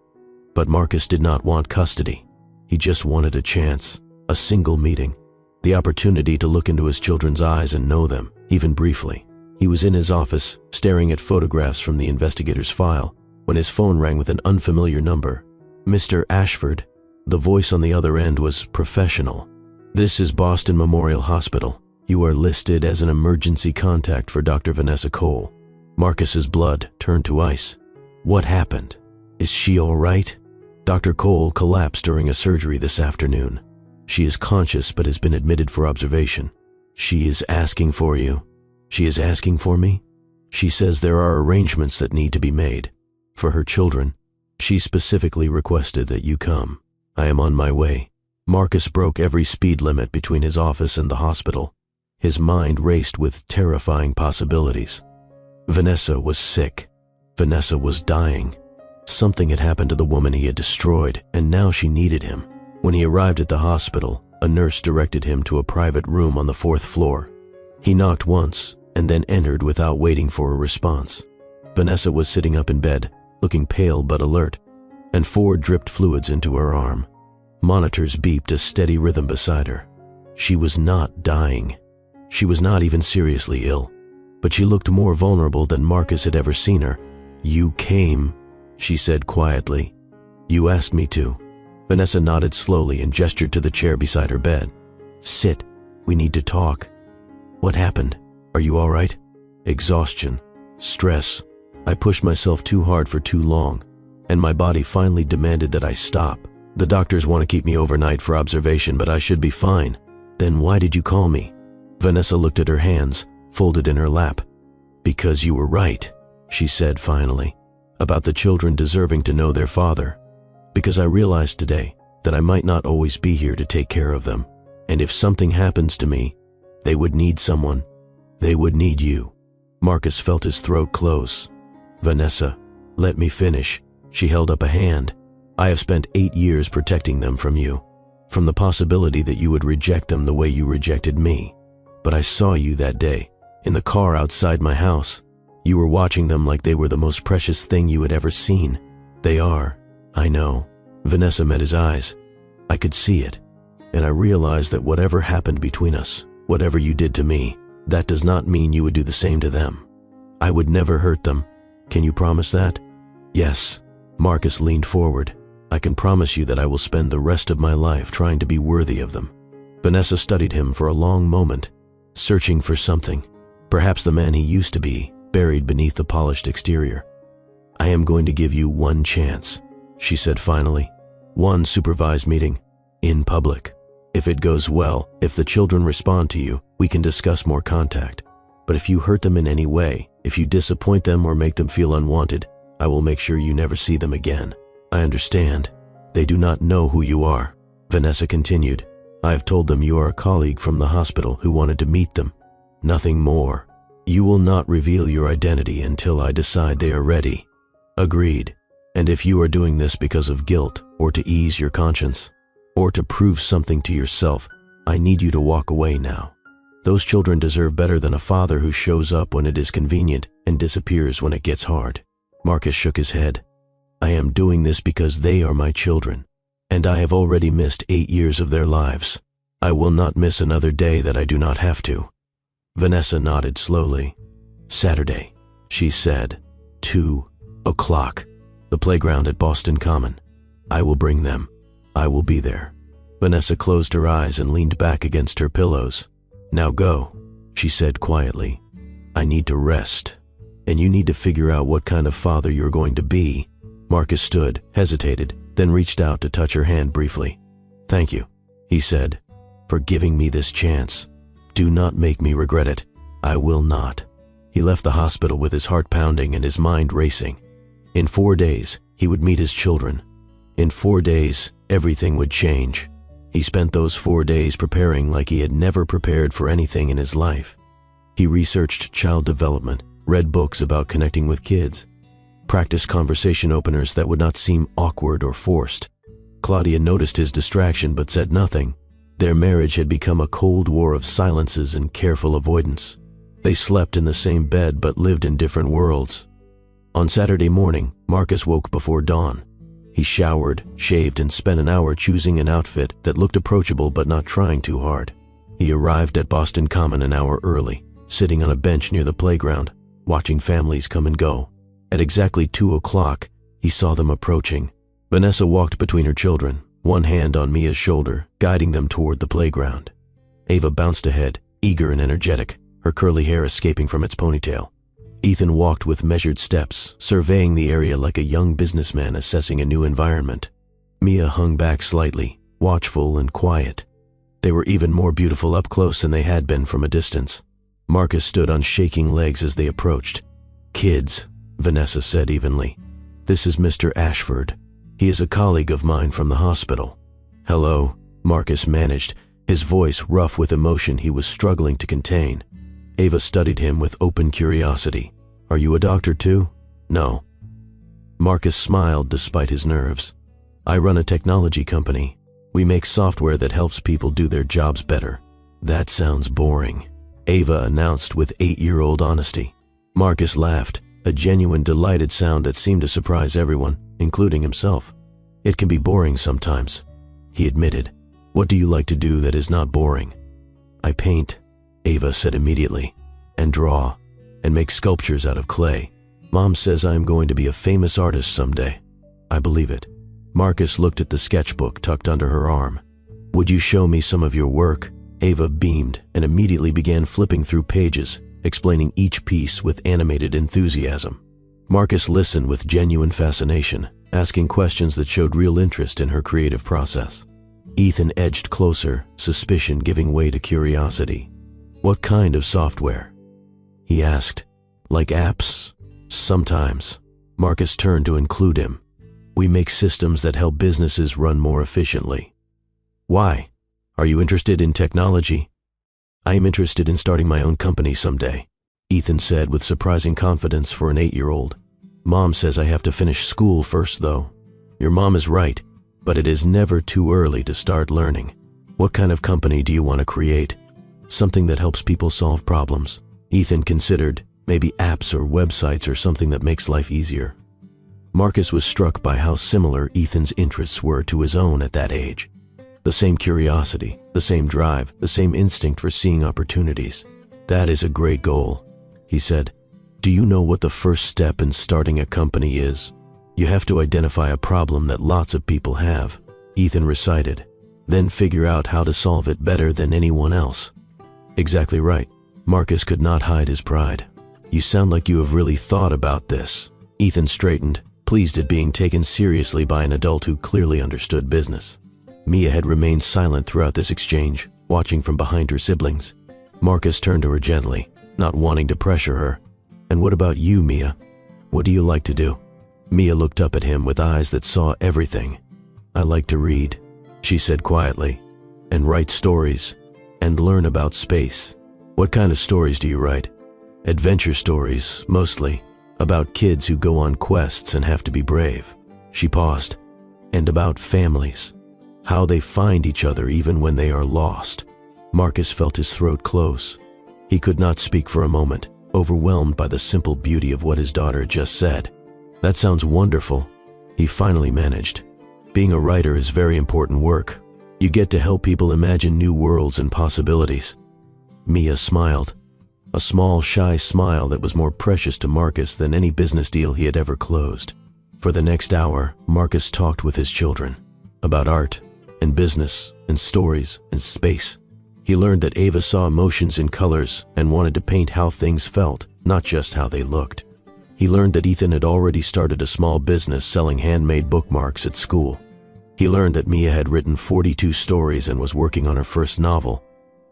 Speaker 1: But Marcus did not want custody. He just wanted a chance, a single meeting, the opportunity to look into his children's eyes and know them, even briefly. He was in his office, staring at photographs from the investigator's file, when his phone rang with an unfamiliar number. "Mr. Ashford." The voice on the other end was professional. "This is Boston Memorial Hospital. You are listed as an emergency contact for Dr. Vanessa Cole." Marcus's blood turned to ice. "What happened? Is she all right?" "Dr. Cole collapsed during a surgery this afternoon. She is conscious but has been admitted for observation. She is asking for you." "She is asking for me?" "She says there are arrangements that need to be made. For her children. She specifically requested that you come. I am on my way." Marcus broke every speed limit between his office and the hospital. His mind raced with terrifying possibilities. Vanessa was sick. Vanessa was dying. Something had happened to the woman he had destroyed, and now she needed him. When he arrived at the hospital, a nurse directed him to a private room on the 4th floor. He knocked once, and then entered without waiting for a response. Vanessa was sitting up in bed, looking pale but alert, and 4 dripped fluids into her arm. Monitors beeped a steady rhythm beside her. She was not dying. She was not even seriously ill, but she looked more vulnerable than Marcus had ever seen her. "You came," she said quietly. "You asked me to." Vanessa nodded slowly and gestured to the chair beside her bed. "Sit. We need to talk." "What happened? Are you all right?" "Exhaustion. Stress. I pushed myself too hard for too long, and my body finally demanded that I stop. The doctors want to keep me overnight for observation, but I should be fine." "Then why did you call me?" Vanessa looked at her hands, folded in her lap. "Because you were right," she said finally, "about the children deserving to know their father. Because I realized today that I might not always be here to take care of them, and if something happens to me, they would need someone. They would need you." Marcus felt his throat close. "Vanessa, let me finish." She held up a hand. "I have spent 8 years protecting them from you, from the possibility that you would reject them the way you rejected me. But I saw you that day, in the car outside my house. You were watching them like they were the most precious thing you had ever seen. They are, I know." Vanessa met his eyes. "I could see it, and I realized that whatever happened between us, whatever you did to me, that does not mean you would do the same to them. I would never hurt them. Can you promise that?" "Yes." Marcus leaned forward. "I can promise you that I will spend the rest of my life trying to be worthy of them." Vanessa studied him for a long moment, searching for something, perhaps the man he used to be, buried beneath the polished exterior. "I am going to give you one chance," she said finally. "One supervised meeting, in public. If it goes well, if the children respond to you, we can discuss more contact. But if you hurt them in any way, if you disappoint them or make them feel unwanted, I will make sure you never see them again. I understand. They do not know who you are." Vanessa continued. "I have told them you are a colleague from the hospital who wanted to meet them. Nothing more. You will not reveal your identity until I decide they are ready." "Agreed. And if you are doing this because of guilt, or to ease your conscience, or to prove something to yourself, I need you to walk away now. Those children deserve better than a father who shows up when it is convenient and disappears when it gets hard." Marcus shook his head. "I am doing this because they are my children, and I have already missed 8 years of their lives. I will not miss another day that I do not have to." Vanessa nodded slowly. "Saturday," she said. 2 o'clock. The playground at Boston Common. I will bring them. I will be there." Vanessa closed her eyes and leaned back against her pillows. "Now go," she said quietly. "I need to rest, and you need to figure out what kind of father you're going to be." Marcus stood, hesitated, then reached out to touch her hand briefly. "Thank you," he said, "for giving me this chance. Do not make me regret it. I will not." He left the hospital with his heart pounding and his mind racing. In 4 days, he would meet his children. In 4 days, everything would change. He spent those 4 days preparing like he had never prepared for anything in his life. He researched child development, read books about connecting with kids, practiced conversation openers that would not seem awkward or forced. Claudia noticed his distraction but said nothing. Their marriage had become a cold war of silences and careful avoidance. They slept in the same bed but lived in different worlds. On Saturday morning, Marcus woke before dawn. He showered, shaved, and spent an hour choosing an outfit that looked approachable but not trying too hard. He arrived at Boston Common an hour early, sitting on a bench near the playground, watching families come and go. At exactly 2 o'clock, he saw them approaching. Vanessa walked between her children, one hand on Mia's shoulder, guiding them toward the playground. Ava bounced ahead, eager and energetic, her curly hair escaping from its ponytail. Ethan walked with measured steps, surveying the area like a young businessman assessing a new environment. Mia hung back slightly, watchful and quiet. They were even more beautiful up close than they had been from a distance. Marcus stood on shaking legs as they approached. "Kids," Vanessa said evenly. "This is Mr. Ashford. He is a colleague of mine from the hospital." "Hello," Marcus managed, his voice rough with emotion he was struggling to contain. Ava studied him with open curiosity. "Are you a doctor too?" "No." Marcus smiled despite his nerves. "I run a technology company. We make software that helps people do their jobs better." "That sounds boring," Ava announced with 8-year-old honesty. Marcus laughed, a genuine delighted sound that seemed to surprise everyone, including himself. "It can be boring sometimes," he admitted. "What do you like to do that is not boring?" "I paint," Ava said immediately, "and draw, and make sculptures out of clay. Mom says I am going to be a famous artist someday." "I believe it." Marcus looked at the sketchbook tucked under her arm. "Would you show me some of your work?" Ava beamed and immediately began flipping through pages, explaining each piece with animated enthusiasm. Marcus listened with genuine fascination, asking questions that showed real interest in her creative process. Ethan edged closer, suspicion giving way to curiosity. "What kind of software?" he asked. "Like apps?" "Sometimes." Marcus turned to include him. "We make systems that help businesses run more efficiently." "Why? Are you interested in technology?" "I am interested in starting my own company someday," Ethan said with surprising confidence for an 8-year-old. "Mom says I have to finish school first, though." "Your mom is right, but it is never too early to start learning. What kind of company do you want to create?" "Something that helps people solve problems." Ethan considered, maybe apps or websites or something that makes life easier. Marcus was struck by how similar Ethan's interests were to his own at that age. The same curiosity, the same drive, the same instinct for seeing opportunities. "That is a great goal," he said. "Do you know what the first step in starting a company is?" "You have to identify a problem that lots of people have," Ethan recited, "then figure out how to solve it better than anyone else." "Exactly right." Marcus could not hide his pride. "You sound like you have really thought about this." Ethan straightened, pleased at being taken seriously by an adult who clearly understood business. Mia had remained silent throughout this exchange, watching from behind her siblings. Marcus turned to her gently, not wanting to pressure her. "And what about you, Mia? What do you like to do?" Mia looked up at him with eyes that saw everything. "I like to read," she said quietly, "and write stories, and learn about space." "What kind of stories do you write?" "Adventure stories, mostly, about kids who go on quests and have to be brave." She paused. "And about families. How they find each other even when they are lost." Marcus felt his throat close. He could not speak for a moment, overwhelmed by the simple beauty of what his daughter had just said. "That sounds wonderful," he finally managed. "Being a writer is very important work. You get to help people imagine new worlds and possibilities." Mia smiled, a small, shy smile that was more precious to Marcus than any business deal he had ever closed. For the next hour, Marcus talked with his children about art and business and stories and space. He learned that Ava saw emotions in colors and wanted to paint how things felt, not just how they looked. He learned that Ethan had already started a small business selling handmade bookmarks at school. He learned that Mia had written 42 stories and was working on her first novel.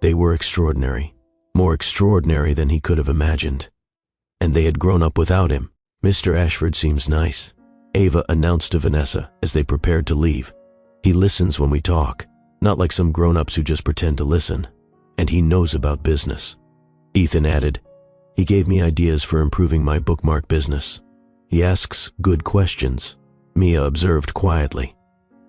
Speaker 1: They were extraordinary, more extraordinary than he could have imagined. And they had grown up without him. "Mr. Ashford seems nice," Ava announced to Vanessa as they prepared to leave. "He listens when we talk, not like some grown-ups who just pretend to listen. And he knows about business." Ethan added, "He gave me ideas for improving my bookmark business. He asks good questions," Mia observed quietly.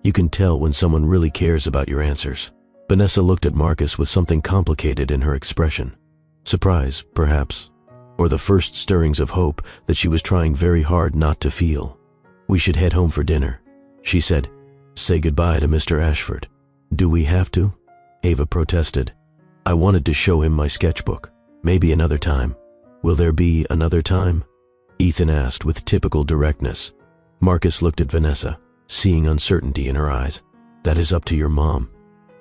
Speaker 1: "You can tell when someone really cares about your answers." Vanessa looked at Marcus with something complicated in her expression. Surprise, perhaps, or the first stirrings of hope that she was trying very hard not to feel. "We should head home for dinner," she said. "Say goodbye to Mr. Ashford." "Do we have to?" Ava protested. "I wanted to show him my sketchbook. Maybe another time." "Will there be another time?" Ethan asked with typical directness. Marcus looked at Vanessa, seeing uncertainty in her eyes. "That is up to your mom,"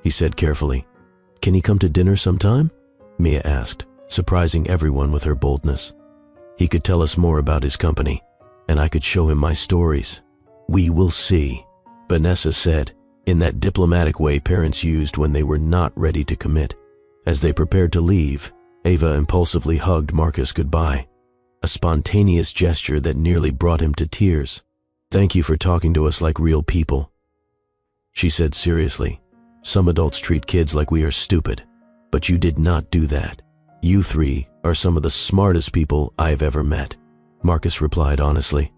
Speaker 1: he said carefully. "Can he come to dinner sometime?" Mia asked, surprising everyone with her boldness. "He could tell us more about his company, and I could show him my stories." "We will see," Vanessa said, in that diplomatic way parents used when they were not ready to commit. As they prepared to leave, Ava impulsively hugged Marcus goodbye, a spontaneous gesture that nearly brought him to tears. "Thank you for talking to us like real people," she said seriously. "Some adults treat kids like we are stupid, but you did not do that. You three are some of the smartest people I've ever met." Marcus replied honestly.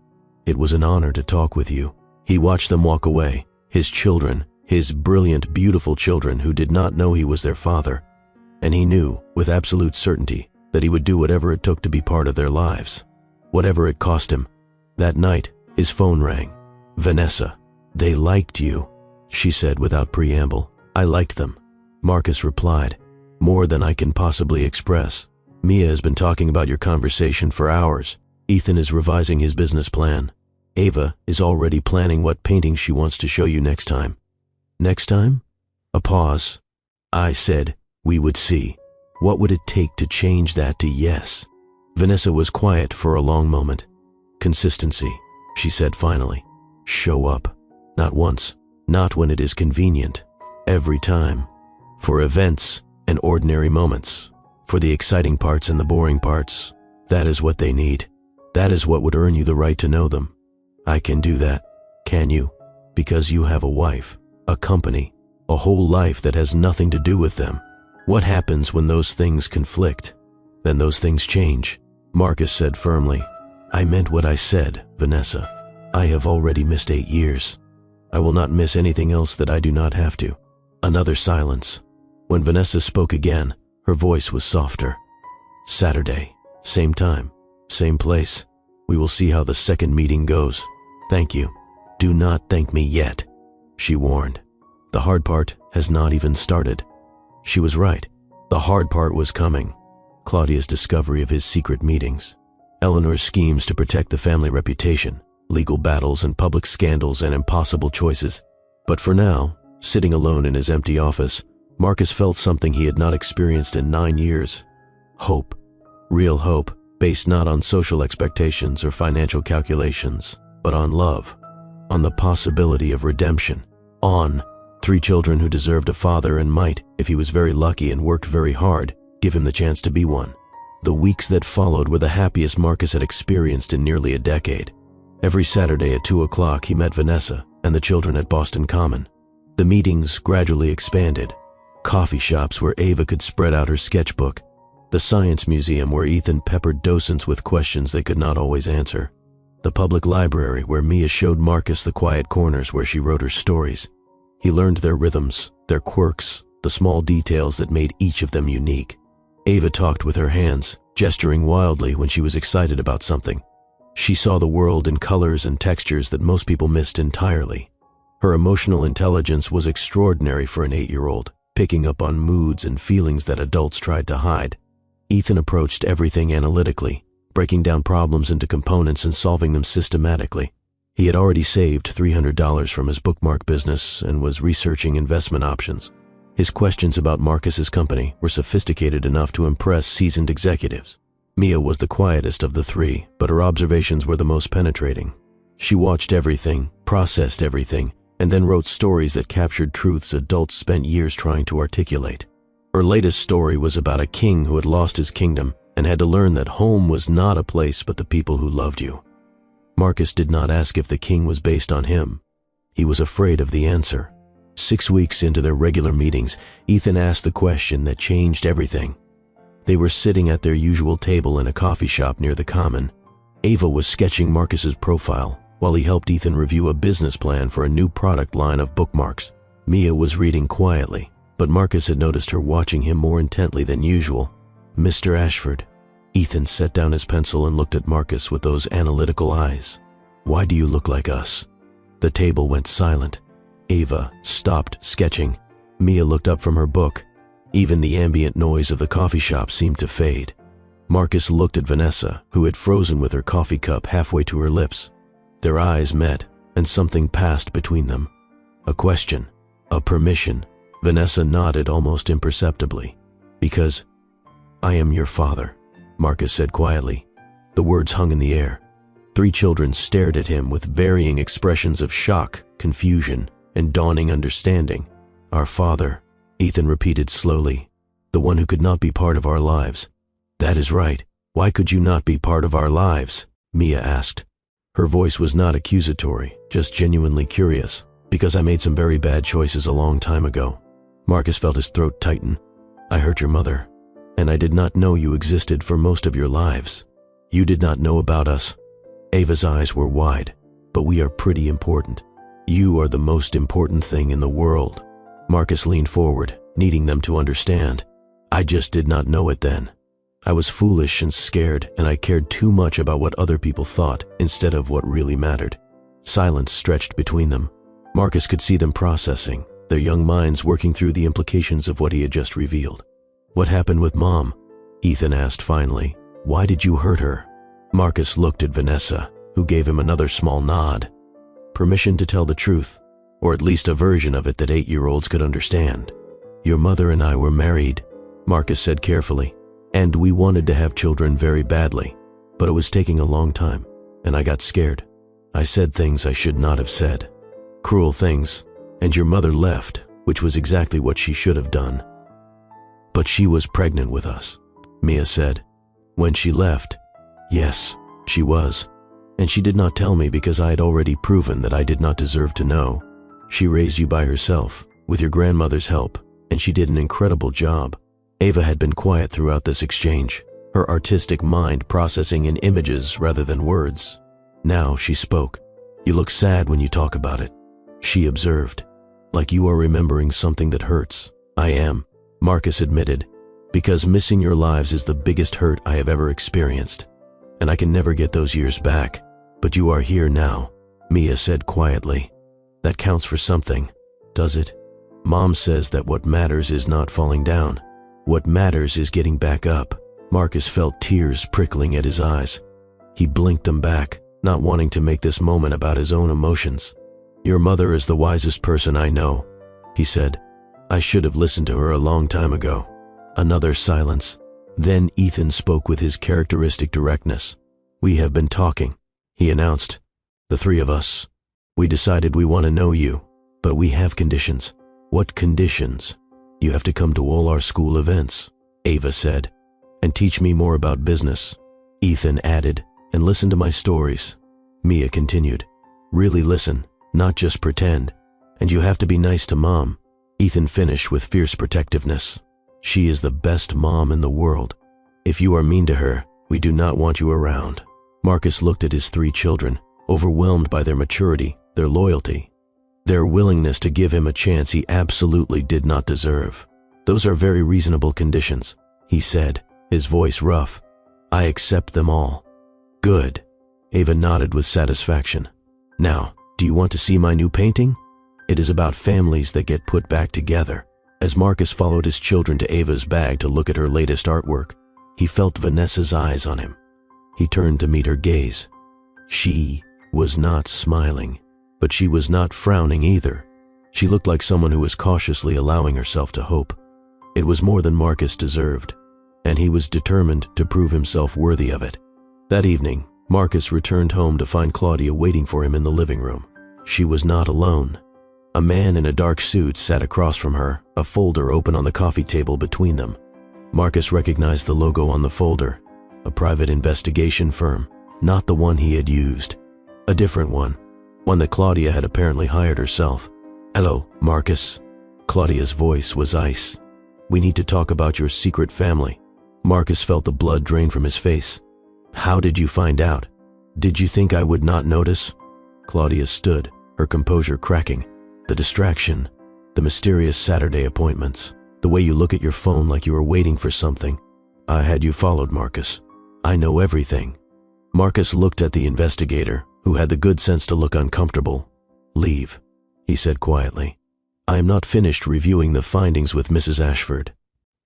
Speaker 1: "It was an honor to talk with you." He watched them walk away, his children, his brilliant, beautiful children who did not know he was their father. And he knew, with absolute certainty, that he would do whatever it took to be part of their lives. whatever it cost him. That night, his phone rang. "Vanessa, they liked you," she said without preamble. "I liked them." Marcus replied, "More than I can possibly express. Mia has been talking about your conversation for hours. Ethan is revising his business plan. Ava is already planning what painting she wants to show you next time." "Next time?" A pause. "I said we would see. What would it take to change that to yes?" Vanessa was quiet for a long moment. "Consistency," she said finally. "Show up. Not once, not when it is convenient. Every time. For events and ordinary moments. For the exciting parts and the boring parts. That is what they need. That is what would earn you the right to know them. I can do that. Can you? Because you have a wife, a company, a whole life that has nothing to do with them. What happens when those things conflict? Then those things change," Marcus said firmly. "I meant what I said, Vanessa. I have already missed 8 years. I will not miss anything else that I do not have to." Another silence. When Vanessa spoke again, her voice was softer. "Saturday, same time, same place. We will see how the second meeting goes. Thank you. Do not thank me yet," she warned. "The hard part has not even started." She was right. The hard part was coming. Claudia's discovery of his secret meetings. Eleanor's schemes to protect the family reputation. Legal battles and public scandals and impossible choices. But for now, sitting alone in his empty office, Marcus felt something he had not experienced in 9 years. Hope. Real hope, based not on social expectations or financial calculations, but on love. On the possibility of redemption. On 3 children who deserved a father and might, if he was very lucky and worked very hard, give him the chance to be one. The weeks that followed were the happiest Marcus had experienced in nearly a decade. Every Saturday at 2 o'clock he met Vanessa and the children at Boston Common. The meetings gradually expanded. Coffee shops where Ava could spread out her sketchbook. The science museum where Ethan peppered docents with questions they could not always answer. The public library where Mia showed Marcus the quiet corners where she wrote her stories. He learned their rhythms, their quirks, the small details that made each of them unique. Ava talked with her hands, gesturing wildly when she was excited about something. She saw the world in colors and textures that most people missed entirely. Her emotional intelligence was extraordinary for an 8-year-old, picking up on moods and feelings that adults tried to hide. Ethan approached everything analytically, breaking down problems into components and solving them systematically. He had already saved $300 from his bookmark business and was researching investment options. His questions about Marcus's company were sophisticated enough to impress seasoned executives. Mia was the quietest of the 3, but her observations were the most penetrating. She watched everything, processed everything, and then wrote stories that captured truths adults spent years trying to articulate. Her latest story was about a king who had lost his kingdom and had to learn that home was not a place but the people who loved you. Marcus did not ask if the king was based on him. He was afraid of the answer. 6 weeks into their regular meetings, Ethan asked the question that changed everything. They were sitting at their usual table in a coffee shop near the Common. Ava was sketching Marcus's profile, while he helped Ethan review a business plan for a new product line of bookmarks. Mia was reading quietly, but Marcus had noticed her watching him more intently than usual. "Mr. Ashford." Ethan set down his pencil and looked at Marcus with those analytical eyes. "Why do you look like us?" The table went silent. Ava stopped sketching. Mia looked up from her book. Even the ambient noise of the coffee shop seemed to fade. Marcus looked at Vanessa, who had frozen with her coffee cup halfway to her lips. Their eyes met, and something passed between them. A question, a permission. Vanessa nodded almost imperceptibly. "Because I am your father," Marcus said quietly. The words hung in the air. 3 children stared at him with varying expressions of shock, confusion, and dawning understanding. "Our father," Ethan repeated slowly. "The one who could not be part of our lives." "That is right. Why could you not be part of our lives?" Mia asked. Her voice was not accusatory, just genuinely curious. "Because I made some very bad choices a long time ago." Marcus felt his throat tighten. "I hurt your mother, and I did not know you existed for most of your lives. You did not know about us." Ava's eyes were wide. "But we are pretty important. You are the most important thing in the world." Marcus leaned forward, needing them to understand. "I just did not know it then." I was foolish and scared, and I cared too much about what other people thought instead of what really mattered. Silence stretched between them. Marcus could see them processing, their young minds working through the implications of what he had just revealed. "What happened with Mom?" Ethan asked finally. "Why did you hurt her?" Marcus looked at Vanessa, who gave him another small nod. Permission to tell the truth, or at least a version of it that 8-year-olds could understand. "Your mother and I were married," Marcus said carefully, "and we wanted to have children very badly, but it was taking a long time, and I got scared. I said things I should not have said. Cruel things, and your mother left, which was exactly what she should have done." "But she was pregnant with us," Mia said. "When she left, yes, she was. And she did not tell me because I had already proven that I did not deserve to know. She raised you by herself, with your grandmother's help, and she did an incredible job." Ava had been quiet throughout this exchange, her artistic mind processing in images rather than words. Now she spoke. "You look sad when you talk about it," she observed. "Like you are remembering something that hurts." "I am," Marcus admitted, "because missing your lives is the biggest hurt I have ever experienced, and I can never get those years back. But you are here now," Mia said quietly. "That counts for something, does it? Mom says that what matters is not falling down. What matters is getting back up." Marcus felt tears prickling at his eyes. He blinked them back, not wanting to make this moment about his own emotions. "Your mother is the wisest person I know," he said. "I should have listened to her a long time ago." Another silence. Then Ethan spoke with his characteristic directness. "We have been talking," he announced. "The three of us. We decided we want to know you, but we have conditions." "What conditions?" "You have to come to all our school events," Ava said, "and teach me more about business," Ethan added, "and listen to my stories." Mia continued, "Really listen, not just pretend. And you have to be nice to Mom," Ethan finished with fierce protectiveness. "She is the best mom in the world. If you are mean to her, we do not want you around." Marcus looked at his 3 children, overwhelmed by their maturity, their loyalty, their willingness to give him a chance he absolutely did not deserve. "Those are very reasonable conditions," he said, his voice rough. "I accept them all." "Good." Ava nodded with satisfaction. "Now, do you want to see my new painting? It is about families that get put back together." As Marcus followed his children to Ava's bag to look at her latest artwork, he felt Vanessa's eyes on him. He turned to meet her gaze. She was not smiling, but she was not frowning either. She looked like someone who was cautiously allowing herself to hope. It was more than Marcus deserved, and he was determined to prove himself worthy of it. That evening, Marcus returned home to find Claudia waiting for him in the living room. She was not alone. A man in a dark suit sat across from her, a folder open on the coffee table between them. Marcus recognized the logo on the folder, a private investigation firm, not the one he had used. A different one that Claudia had apparently hired herself. "Hello, Marcus." Claudia's voice was ice. "We need to talk about your secret family." Marcus felt the blood drain from his face. "How did you find out? Did you think I would not notice?" Claudia stood, her composure cracking. "The distraction, the mysterious Saturday appointments, the way you look at your phone like you were waiting for something. I had you followed, Marcus. I know everything." Marcus looked at the investigator, who had the good sense to look uncomfortable. "Leave," he said quietly. "I am not finished reviewing the findings with Mrs. Ashford.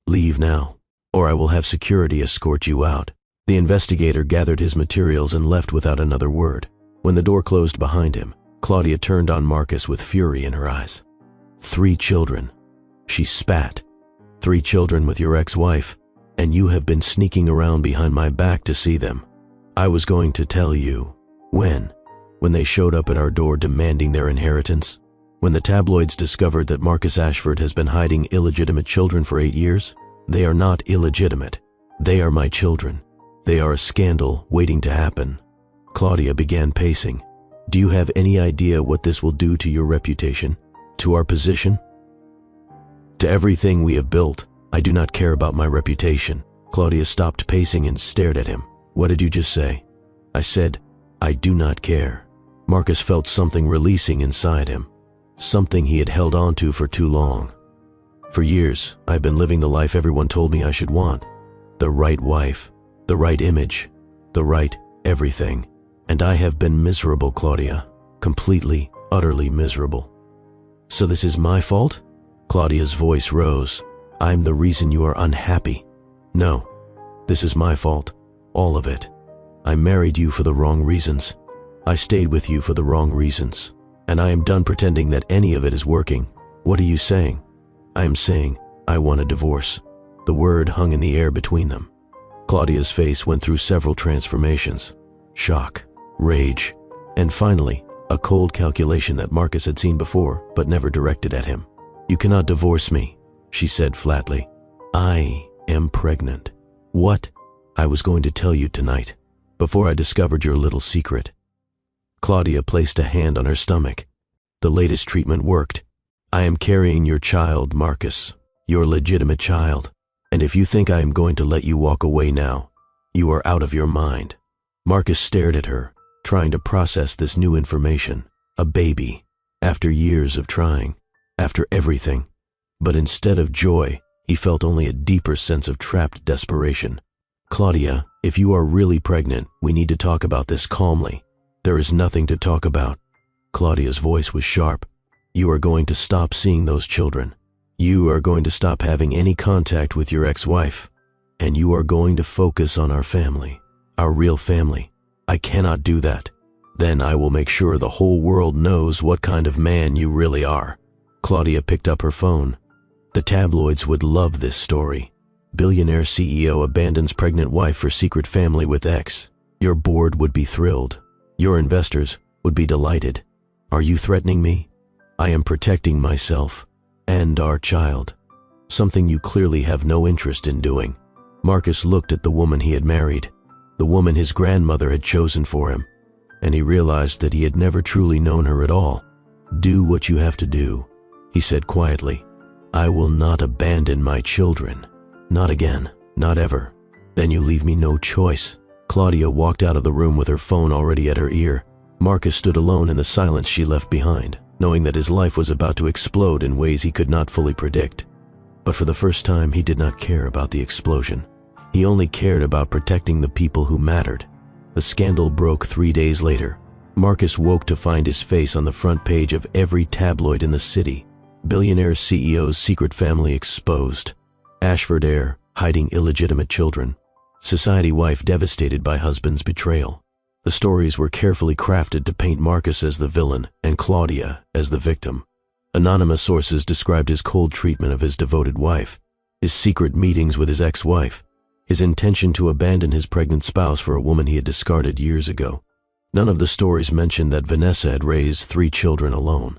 Speaker 1: Leave now, or I will have security escort you out." The investigator gathered his materials and left without another word. When the door closed behind him, Claudia turned on Marcus with fury in her eyes. 3 children. She spat. 3 children with your ex-wife, and you have been sneaking around behind my back to see them. I was going to tell you. When? When they showed up at our door demanding their inheritance? When the tabloids discovered that Marcus Ashford has been hiding illegitimate children for 8 years? They are not illegitimate. They are my children. They are a scandal waiting to happen. Claudia began pacing. "Do you have any idea what this will do to your reputation? To our position? To everything we have built? I do not care about my reputation." Claudia stopped pacing and stared at him. "What did you just say?" "I said, I do not care." Marcus felt something releasing inside him, something he had held on to for too long. "For years, I've been living the life everyone told me I should want. the right wife, the right image, the right everything. And I have been miserable, Claudia. Completely, utterly miserable. So this is my fault? Claudia's voice rose. I'm the reason you are unhappy. No, this is my fault. All of it. I married you for the wrong reasons. I stayed with you for the wrong reasons. And I am done pretending that any of it is working. What are you saying? I am saying I want a divorce. The word hung in the air between them. Claudia's face went through several transformations. Shock, rage, and finally, a cold calculation that Marcus had seen before but never directed at him. You cannot divorce me, she said flatly. I am pregnant. What? I was going to tell you tonight, before I discovered your little secret. Claudia placed a hand on her stomach. The latest treatment worked. I am carrying your child, Marcus, your legitimate child. And if you think I am going to let you walk away now, you are out of your mind. Marcus stared at her, trying to process this new information. A baby, after years of trying, after everything. But instead of joy, he felt only a deeper sense of trapped desperation. Claudia, if you are really pregnant, we need to talk about this calmly. There is nothing to talk about. Claudia's voice was sharp. You are going to stop seeing those children. You are going to stop having any contact with your ex-wife. And you are going to focus on our family, our real family. I cannot do that. Then I will make sure the whole world knows what kind of man you really are. Claudia picked up her phone. The tabloids would love this story. Billionaire CEO abandons pregnant wife for secret family with ex. Your board would be thrilled. Your investors would be delighted. Are you threatening me? I am protecting myself and our child. Something you clearly have no interest in doing. Marcus looked at the woman he had married, the woman his grandmother had chosen for him, and he realized that he had never truly known her at all. Do what you have to do, he said quietly. I will not abandon my children. Not again, not ever. Then you leave me no choice. Claudia walked out of the room with her phone already at her ear. Marcus stood alone in the silence she left behind, knowing that his life was about to explode in ways he could not fully predict. But for the first time, he did not care about the explosion. He only cared about protecting the people who mattered. The scandal broke 3 days later. Marcus woke to find his face on the front page of every tabloid in the city. Billionaire CEO's secret family exposed. Ashford heir hiding illegitimate children. Society wife devastated by husband's betrayal. The stories were carefully crafted to paint Marcus as the villain and Claudia as the victim. Anonymous sources described his cold treatment of his devoted wife, his secret meetings with his ex-wife, his intention to abandon his pregnant spouse for a woman he had discarded years ago. None of the stories mentioned that Vanessa had raised 3 children alone.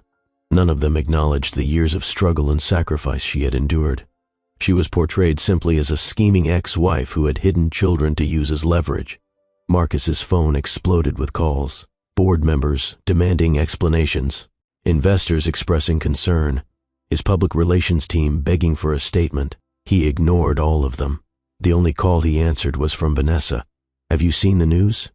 Speaker 1: None of them acknowledged the years of struggle and sacrifice she had endured. She was portrayed simply as a scheming ex-wife who had hidden children to use as leverage. Marcus's phone exploded with calls, board members demanding explanations, investors expressing concern, his public relations team begging for a statement. He ignored all of them. The only call he answered was from Vanessa. Have you seen the news?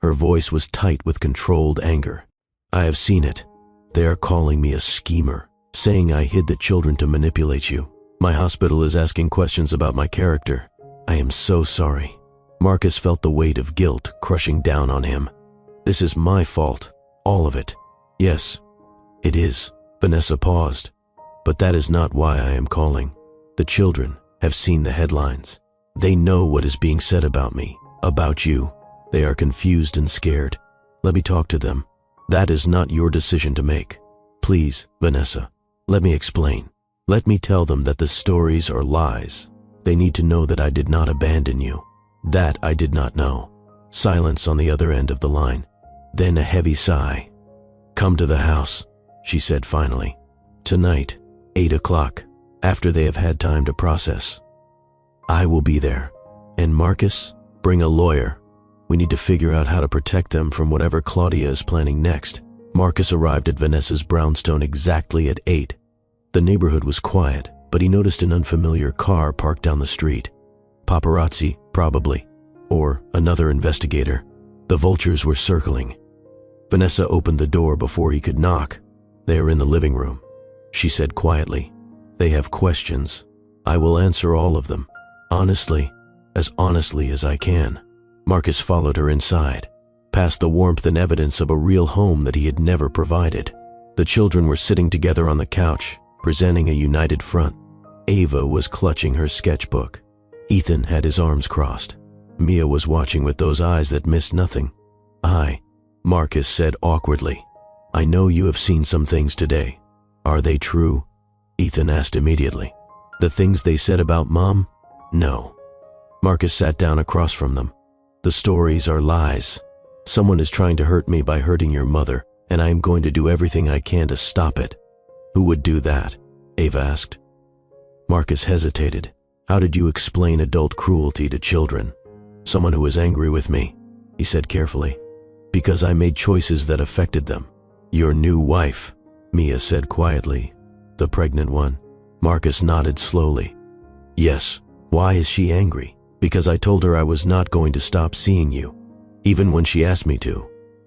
Speaker 1: Her voice was tight with controlled anger. I have seen it. They are calling me a schemer, saying I hid the children to manipulate you. My hospital is asking questions about my character. I am so sorry. Marcus felt the weight of guilt crushing down on him. This is my fault, all of it. Yes, it is. Vanessa paused. But that is not why I am calling. The children have seen the headlines. They know what is being said about me, about you. They are confused and scared. Let me talk to them. That is not your decision to make. Please, Vanessa, let me explain. Let me tell them that the stories are lies. They need to know that I did not abandon you. That I did not know. Silence on the other end of the line. Then a heavy sigh. Come to the house, she said finally. Tonight, 8 o'clock, after they have had time to process. I will be there. And Marcus, bring a lawyer. We need to figure out how to protect them from whatever Claudia is planning next. Marcus arrived at Vanessa's brownstone exactly at 8. The neighborhood was quiet, but he noticed an unfamiliar car parked down the street. Paparazzi, probably, or another investigator. The vultures were circling. Vanessa opened the door before he could knock. They are in the living room, she said quietly. They have questions. I will answer all of them. Honestly, as honestly as I can." Marcus followed her inside, past the warmth and evidence of a real home that he had never provided. The children were sitting together on the couch, presenting a united front. Ava was clutching her sketchbook. Ethan had his arms crossed. Mia was watching with those eyes that missed nothing. Marcus said awkwardly, "I know you have seen some things today. Are they true?" Ethan asked immediately. "The things they said about Mom? No." Marcus sat down across from them. "The stories are lies. Someone is trying to hurt me by hurting your mother, and I am going to do everything I can to stop it." "Who would do that?" Ava asked. Marcus hesitated. "How did you explain adult cruelty to children?" "Someone who was angry with me," he said carefully, "because I made choices that affected them." "Your new wife," Mia said quietly. "The pregnant one?" Marcus nodded slowly. "Yes. Why is she angry?" "Because I told her I was not going to stop seeing you, even when she asked me to."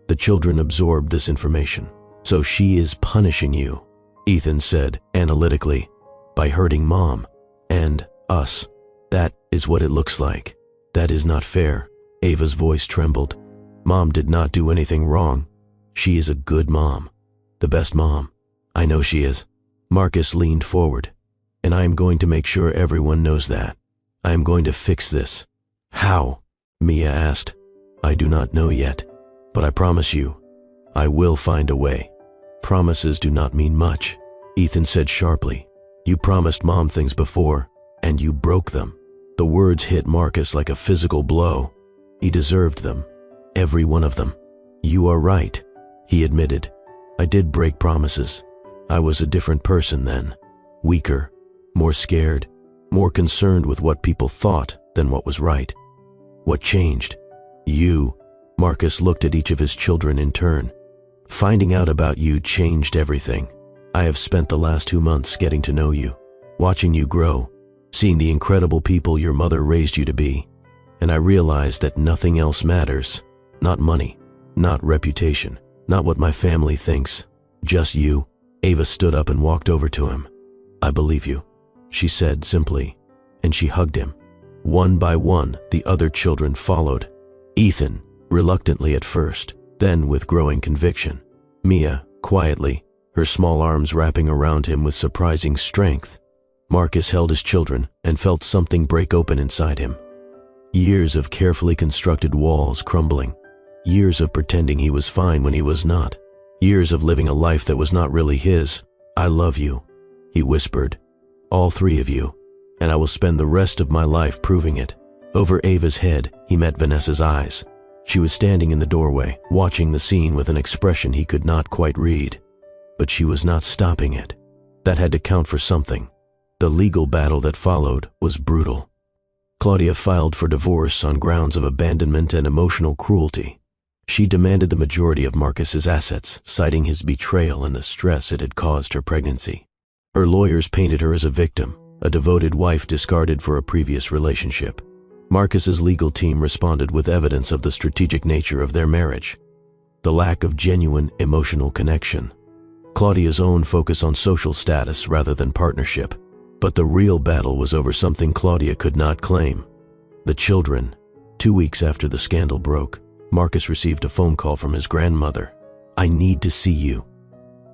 Speaker 1: The children absorbed this information. "So she is punishing you," Ethan said analytically, "by hurting Mom and us. That is what it looks like." "That is not fair." Ava's voice trembled. "Mom did not do anything wrong. She is a good mom. The best mom. I know she is." Marcus leaned forward. "And I am going to make sure everyone knows that. I am going to fix this." "How?" Mia asked. "I do not know yet, but I promise you, I will find a way." "Promises do not mean much," Ethan said sharply. "You promised Mom things before, and you broke them." The words hit Marcus like a physical blow. He deserved them. Every one of them. "You are right," he admitted. "I did break promises. I was a different person then. Weaker, more scared, more concerned with what people thought than what was right." "What changed?" "You." Marcus looked at each of his children in turn. "Finding out about you changed everything. I have spent the last 2 months getting to know you, watching you grow, seeing the incredible people your mother raised you to be, and I realized that nothing else matters. Not money, not reputation, not what my family thinks. Just you." Ava stood up and walked over to him. "I believe you," she said simply, and she hugged him. One by one, the other children followed. Ethan, reluctantly at first, then with growing conviction. Mia, quietly, her small arms wrapping around him with surprising strength. Marcus held his children and felt something break open inside him. Years of carefully constructed walls crumbling. Years of pretending he was fine when he was not. Years of living a life that was not really his. "I love you," he whispered. "All 3 of you, and I will spend the rest of my life proving it." Over Ava's head, he met Vanessa's eyes. She was standing in the doorway, watching the scene with an expression he could not quite read. But she was not stopping it. That had to count for something. The legal battle that followed was brutal. Claudia filed for divorce on grounds of abandonment and emotional cruelty. She demanded the majority of Marcus's assets, citing his betrayal and the stress it had caused her pregnancy. Her lawyers painted her as a victim, a devoted wife discarded for a previous relationship. Marcus's legal team responded with evidence of the strategic nature of their marriage, the lack of genuine emotional connection, Claudia's own focus on social status rather than partnership. But the real battle was over something Claudia could not claim: the children. 2 weeks after the scandal broke, Marcus received a phone call from his grandmother. "I need to see you."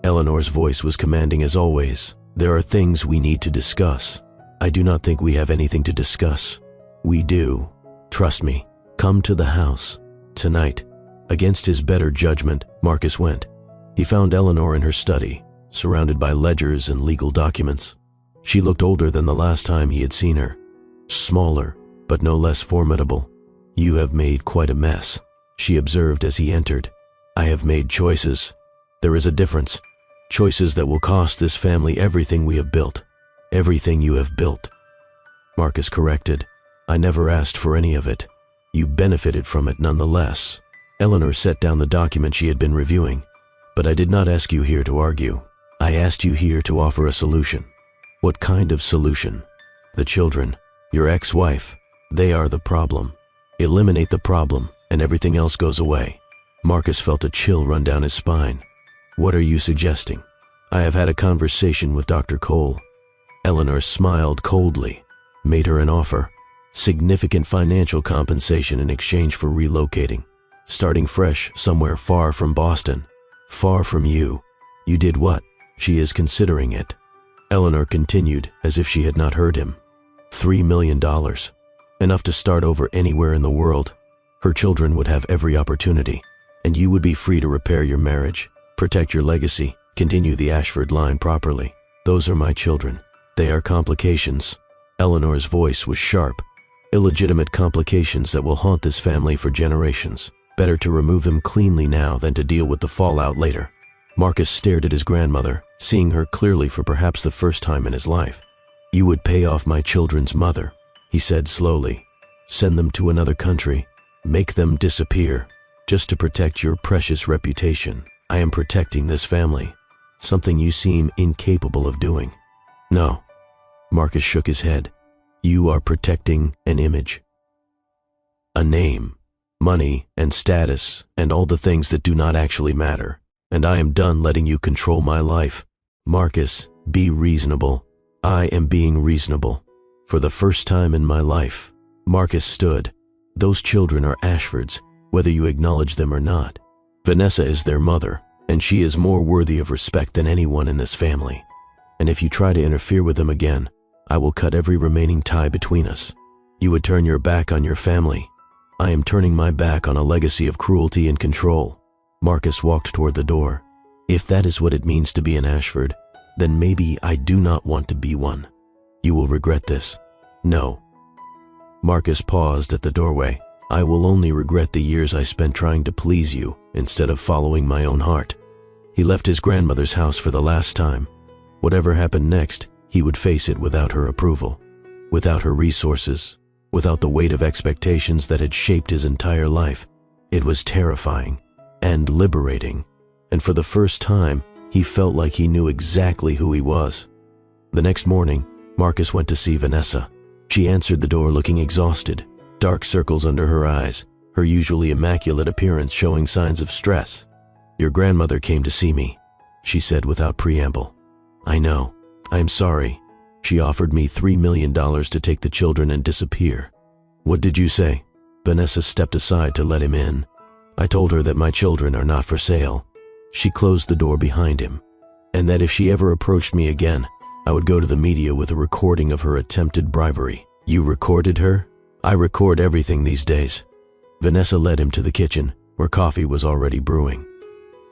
Speaker 1: Eleanor's voice was commanding as always. "There are things we need to discuss." "I do not think we have anything to discuss." "We do. Trust me. Come to the house. Tonight." Against his better judgment, Marcus went. He found Eleanor in her study, surrounded by ledgers and legal documents. She looked older than the last time he had seen her. Smaller, but no less formidable. "You have made quite a mess," she observed as he entered. "I have made choices. There is a difference. Choices that will cost this family everything we have built. Everything you have built." Marcus corrected. "I never asked for any of it. You benefited from it nonetheless." Eleanor set down the document she had been reviewing. "But I did not ask you here to argue. I asked you here to offer a solution." "What kind of solution?" "The children. Your ex-wife. They are the problem. Eliminate the problem, and everything else goes away." Marcus felt a chill run down his spine. "What are you suggesting?" "I have had a conversation with Dr. Cole." Eleanor smiled coldly, made her an offer. significant financial compensation in exchange for relocating, starting fresh somewhere far from Boston, far from you. You did what? She is considering it. Eleanor continued as if she had not heard him. $3 million. Enough to start over anywhere in the world. Her children would have every opportunity, and you would be free to repair your marriage, protect your legacy, continue the Ashford line properly. Those are my children. They are complications. Eleanor's voice was sharp. Illegitimate complications that will haunt this family for generations. Better to remove them cleanly now than to deal with the fallout later. Marcus stared at his grandmother, seeing her clearly for perhaps the first time in his life. You would pay off my children's mother, he said slowly. Send them to another country. Make them disappear. Just to protect your precious reputation. I am protecting this family. Something you seem incapable of doing. No. Marcus shook his head. You are protecting an image. A name, money, and status, and all the things that do not actually matter. And I am done letting you control my life. Marcus, be reasonable. I am being reasonable. For the first time in my life, Marcus stood. Those children are Ashfords, whether you acknowledge them or not. Vanessa is their mother, and she is more worthy of respect than anyone in this family. And if you try to interfere with them again, I will cut every remaining tie between us. You would turn your back on your family. I am turning my back on a legacy of cruelty and control. Marcus walked toward the door. If that is what it means to be an Ashford, then maybe I do not want to be one. You will regret this. No. Marcus paused at the doorway. I will only regret the years I spent trying to please you instead of following my own heart. He left his grandmother's house for the last time. Whatever happened next, he would face it without her approval, without her resources, without the weight of expectations that had shaped his entire life. It was terrifying and liberating, and for the first time, he felt like he knew exactly who he was. The next morning, Marcus went to see Vanessa. She answered the door looking exhausted, dark circles under her eyes, her usually immaculate appearance showing signs of stress. Your grandmother came to see me, she said without preamble. I know. I am sorry. She offered me $3 million to take the children and disappear. What did you say? Vanessa stepped aside to let him in. I told her that my children are not for sale. She closed the door behind him, and that if she ever approached me again, I would go to the media with a recording of her attempted bribery. You recorded her? I record everything these days. Vanessa led him to the kitchen, where coffee was already brewing.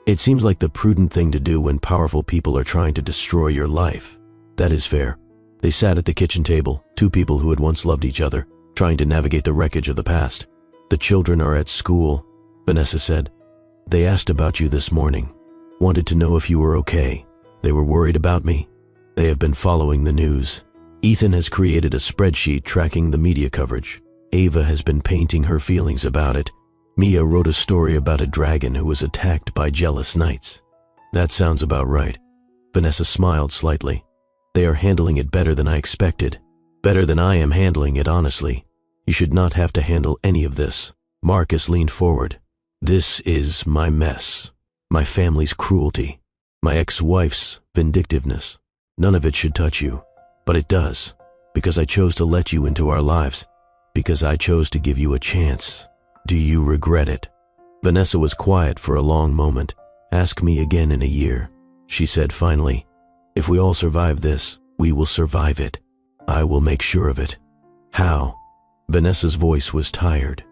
Speaker 1: It seems like the prudent thing to do when powerful people are trying to destroy your life. That is fair. They sat at the kitchen table, two people who had once loved each other, trying to navigate the wreckage of the past. The children are at school, Vanessa said. They asked about you this morning, wanted to know if you were okay. They were worried about me. They have been following the news. Ethan has created a spreadsheet tracking the media coverage. Ava has been painting her feelings about it. Mia wrote a story about a dragon who was attacked by jealous knights. That sounds about right. Vanessa smiled slightly. They are handling it better than I expected. Better than I am handling it, honestly. You should not have to handle any of this. Marcus leaned forward. This is my mess. My family's cruelty. My ex-wife's vindictiveness. None of it should touch you. But it does. Because I chose to let you into our lives. Because I chose to give you a chance. Do you regret it? Vanessa was quiet for a long moment. Ask me again in a year, she said finally. If we all survive this, we will survive it. I will make sure of it. How? Vanessa's voice was tired.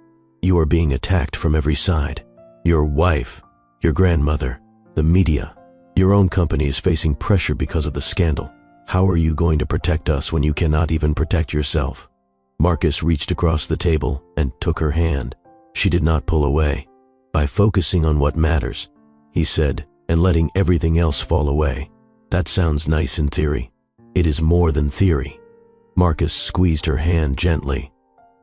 Speaker 1: You are being attacked from every side. Your wife, your grandmother, the media. Your own company is facing pressure because of the scandal. How are you going to protect us when you cannot even protect yourself? Marcus reached across the table and took her hand. She did not pull away. By focusing on what matters, he said, and letting everything else fall away. That sounds nice in theory. It is more than theory. Marcus squeezed her hand gently.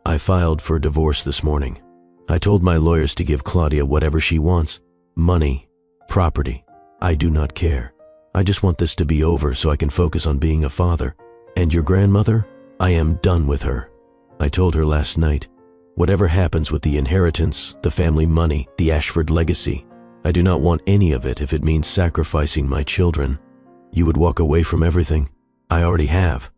Speaker 1: I filed for divorce this morning. I told my lawyers to give Claudia whatever she wants. Money, property. I do not care. I just want this to be over so I can focus on being a father. And your grandmother? I am done with her. I told her last night. Whatever happens with the inheritance, the family money, the Ashford legacy, I do not want any of it if it means sacrificing my children. You would walk away from everything? I already have.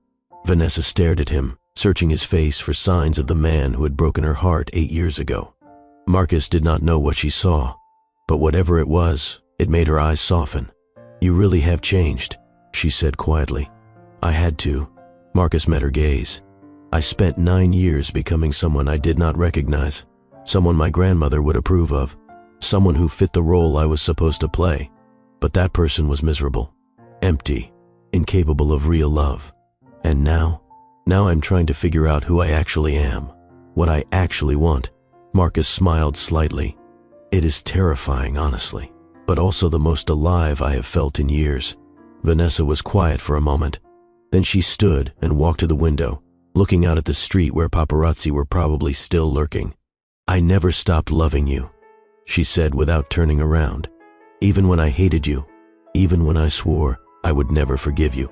Speaker 1: Vanessa stared at him. searching his face for signs of the man who had broken her heart 8 years ago. Marcus did not know what she saw, but whatever it was, it made her eyes soften. "You really have changed," she said quietly. "I had to." Marcus met her gaze. "I spent 9 years becoming someone I did not recognize, someone my grandmother would approve of, someone who fit the role I was supposed to play. But that person was miserable, empty, incapable of real love. And now I'm trying to figure out who I actually am, what I actually want." Marcus smiled slightly. "It is terrifying, honestly, but also the most alive I have felt in years." Vanessa was quiet for a moment. Then she stood and walked to the window, looking out at the street where paparazzi were probably still lurking. "I never stopped loving you," she said without turning around. "Even when I hated you, even when I swore I would never forgive you.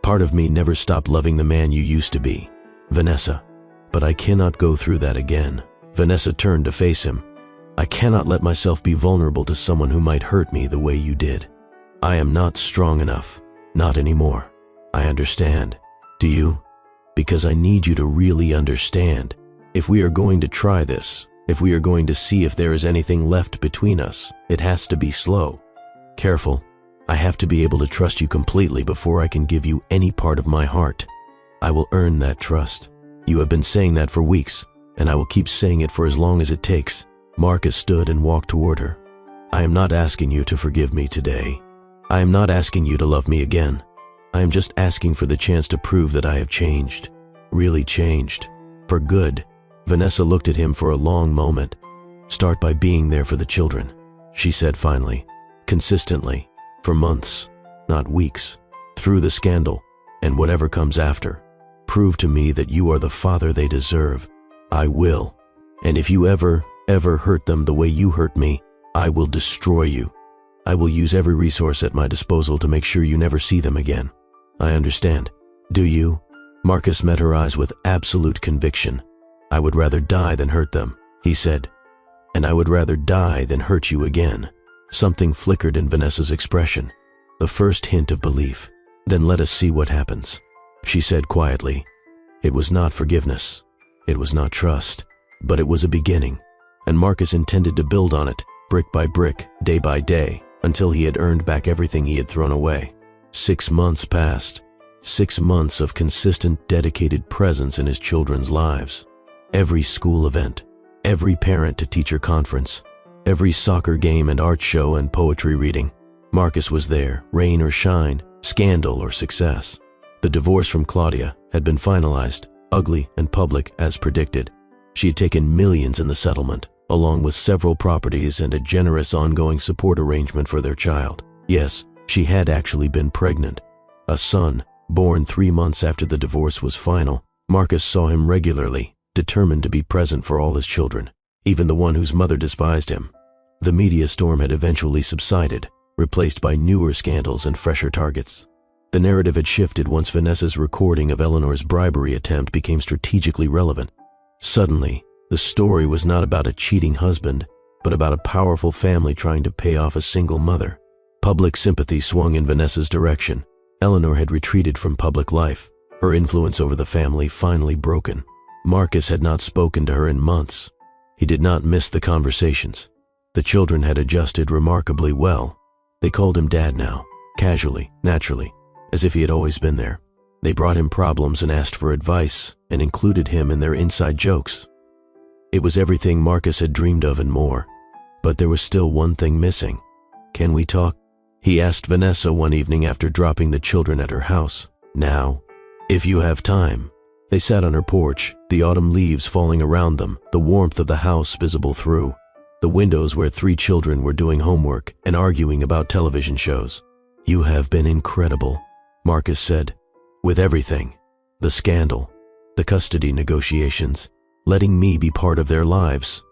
Speaker 1: Part of me never stopped loving the man you used to be, Vanessa. But I cannot go through that again." Vanessa turned to face him. "I cannot let myself be vulnerable to someone who might hurt me the way you did. I am not strong enough, not anymore. I understand. Do you? Because I need you to really understand. If we are going to try this, if we are going to see if there is anything left between us, it has to be slow, careful. I have to be able to trust you completely before I can give you any part of my heart. I will earn that trust. You have been saying that for weeks, and I will keep saying it for as long as it takes." Marcus stood and walked toward her. "I am not asking you to forgive me today. I am not asking you to love me again. I am just asking for the chance to prove that I have changed, really changed, for good." Vanessa looked at him for a long moment. "Start by being there for the children," she said finally, "consistently, for months, not weeks, through the scandal and whatever comes after. Prove to me that you are the father they deserve. I will. And if you ever hurt them the way you hurt me, I will destroy you. I will use every resource at my disposal to make sure you never see them again. I understand. Do you?" Marcus met her eyes with absolute conviction. "I would rather die than hurt them," he said. "And I would rather die than hurt you again." Something flickered in Vanessa's expression, the first hint of belief. "Then let us see what happens," she said quietly. It was not forgiveness. It was not trust. But it was a beginning, and Marcus intended to build on it, brick by brick, day by day, until he had earned back everything he had thrown away. 6 months passed. 6 months of consistent, dedicated presence in his children's lives. Every school event, every parent-to-teacher conference, every soccer game and art show and poetry reading, Marcus was there, rain or shine, scandal or success. The divorce from Claudia had been finalized, ugly and public as predicted. She had taken millions in the settlement, along with several properties and a generous ongoing support arrangement for their child. Yes, she had actually been pregnant. A son, born 3 months after the divorce was final. Marcus saw him regularly, determined to be present for all his children, even the one whose mother despised him. The media storm had eventually subsided, replaced by newer scandals and fresher targets. The narrative had shifted once Vanessa's recording of Eleanor's bribery attempt became strategically relevant. Suddenly, the story was not about a cheating husband, but about a powerful family trying to pay off a single mother. Public sympathy swung in Vanessa's direction. Eleanor had retreated from public life, her influence over the family finally broken. Marcus had not spoken to her in months. He did not miss the conversations. The children had adjusted remarkably well. They called him Dad now, casually, naturally, as if he had always been there. They brought him problems and asked for advice and included him in their inside jokes. It was everything Marcus had dreamed of and more. But there was still one thing missing. "Can we talk?" he asked Vanessa one evening after dropping the children at her house. "Now, if you have time." They sat on her porch, the autumn leaves falling around them, the warmth of the house visible through the windows where 3 children were doing homework and arguing about television shows. "You have been incredible," Marcus said, "with everything. The scandal, the custody negotiations, letting me be part of their lives.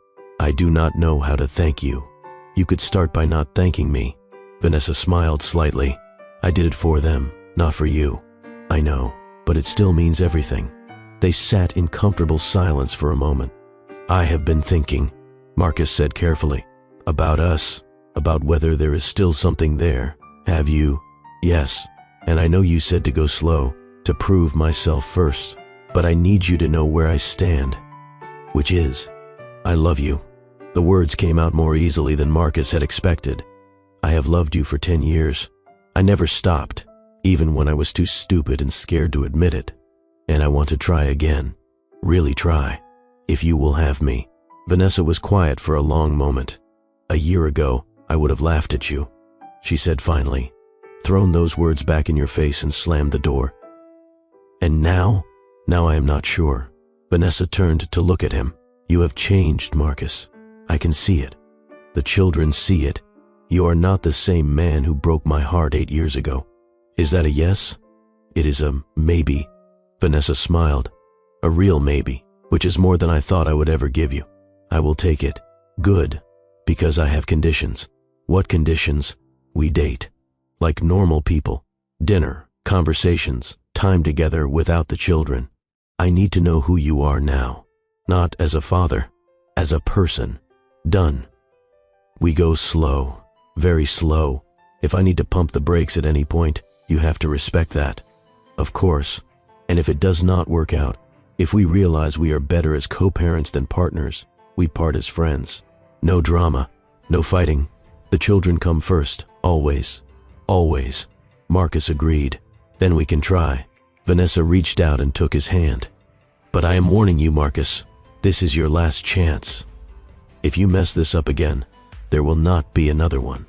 Speaker 1: I do not know how to thank you. You could start by not thanking me." Vanessa smiled slightly. "I did it for them, not for you. I know, but it still means everything." They sat in comfortable silence for a moment. "I have been thinking," Marcus said carefully, "about us, about whether there is still something there. Have you?" "Yes, and I know you said to go slow, to prove myself first." but I need you to know where I stand, which is, I love you." The words came out more easily than Marcus had expected. "I have loved you for 10 years. I never stopped, even when I was too stupid and scared to admit it. And I want to try again, really try, if you will have me." Vanessa was quiet for a long moment. "A year ago, I would have laughed at you," she said finally, thrown those words back in your face and slammed the door. "And now? Now I am not sure." Vanessa turned to look at him. "You have changed, Marcus. I can see it. The children see it. You are not the same man who broke my heart 8 years ago. Is that a yes?" "It is a maybe." Vanessa smiled. "A real maybe, which is more than I thought I would ever give you. I will take it. Good, because I have conditions." "What conditions?" "We date. Like normal people. Dinner, conversations, time together without the children. I need to know who you are now. Not as a father, as a person. Done. We go slow, very slow. If I need to pump the brakes at any point, you have to respect that. Of course. And if it does not work out, if we realize we are better as co-parents than partners, we part as friends. No drama, no fighting. The children come first, always. Always." Marcus agreed. "Then we can try." Vanessa reached out and took his hand. "But I am warning you, Marcus, this is your last chance. If you mess this up again, there will not be another one."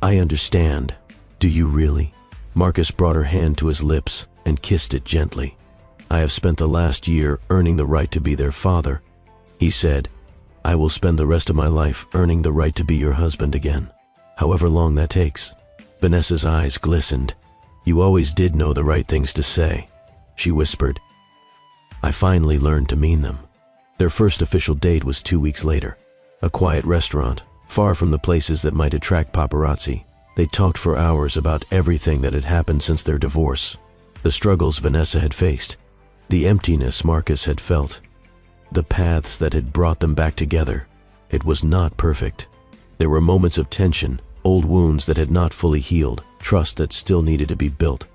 Speaker 1: "I understand. Do you really?" Marcus brought her hand to his lips and kissed it gently. "I have spent the last year earning the right to be their father," he said. "I will spend the rest of my life earning the right to be your husband again, however long that takes." Vanessa's eyes glistened. "You always did know the right things to say," she whispered. "I finally learned to mean them." Their first official date was 2 weeks later. A quiet restaurant, far from the places that might attract paparazzi. They talked for hours about everything that had happened since their divorce. The struggles Vanessa had faced, the emptiness Marcus had felt, the paths that had brought them back together. It was not perfect. There were moments of tension, old wounds that had not fully healed, trust that still needed to be built.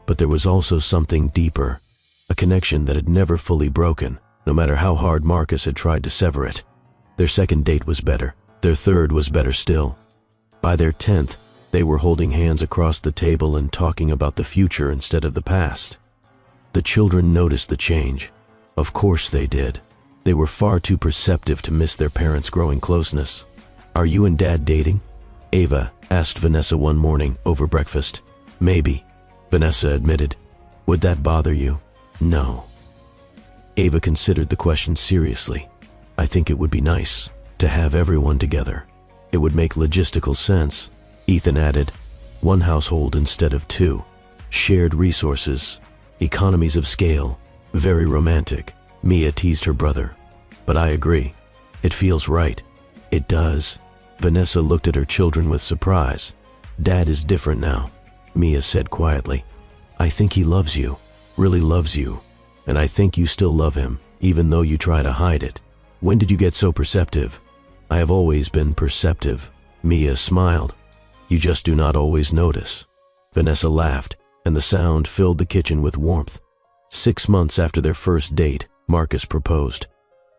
Speaker 1: But there was also something deeper, a connection that had never fully broken, no matter how hard Marcus had tried to sever it. Their second date was better. Their third was better still. By their 10th, they were holding hands across the table and talking about the future instead of the past. The children noticed the change. Of course they did. They were far too perceptive to miss their parents' growing closeness. "Are you and Dad dating?" Ava asked Vanessa one morning over breakfast. "Maybe," Vanessa admitted. "Would that bother you?" "No." Ava considered the question seriously. "I think it would be nice to have everyone together. It would make logistical sense," Ethan added. "One household instead of 2. Shared resources. Economies of scale. Very romantic." Mia teased her brother. "But I agree. It feels right." "It does." Vanessa looked at her children with surprise. "Dad is different now," Mia said quietly. "I think he loves you, really loves you. And I think you still love him, even though you try to hide it." "When did you get so perceptive?" "I have always been perceptive." Mia smiled. "You just do not always notice." Vanessa laughed, and the sound filled the kitchen with warmth. 6 months after their first date, Marcus proposed.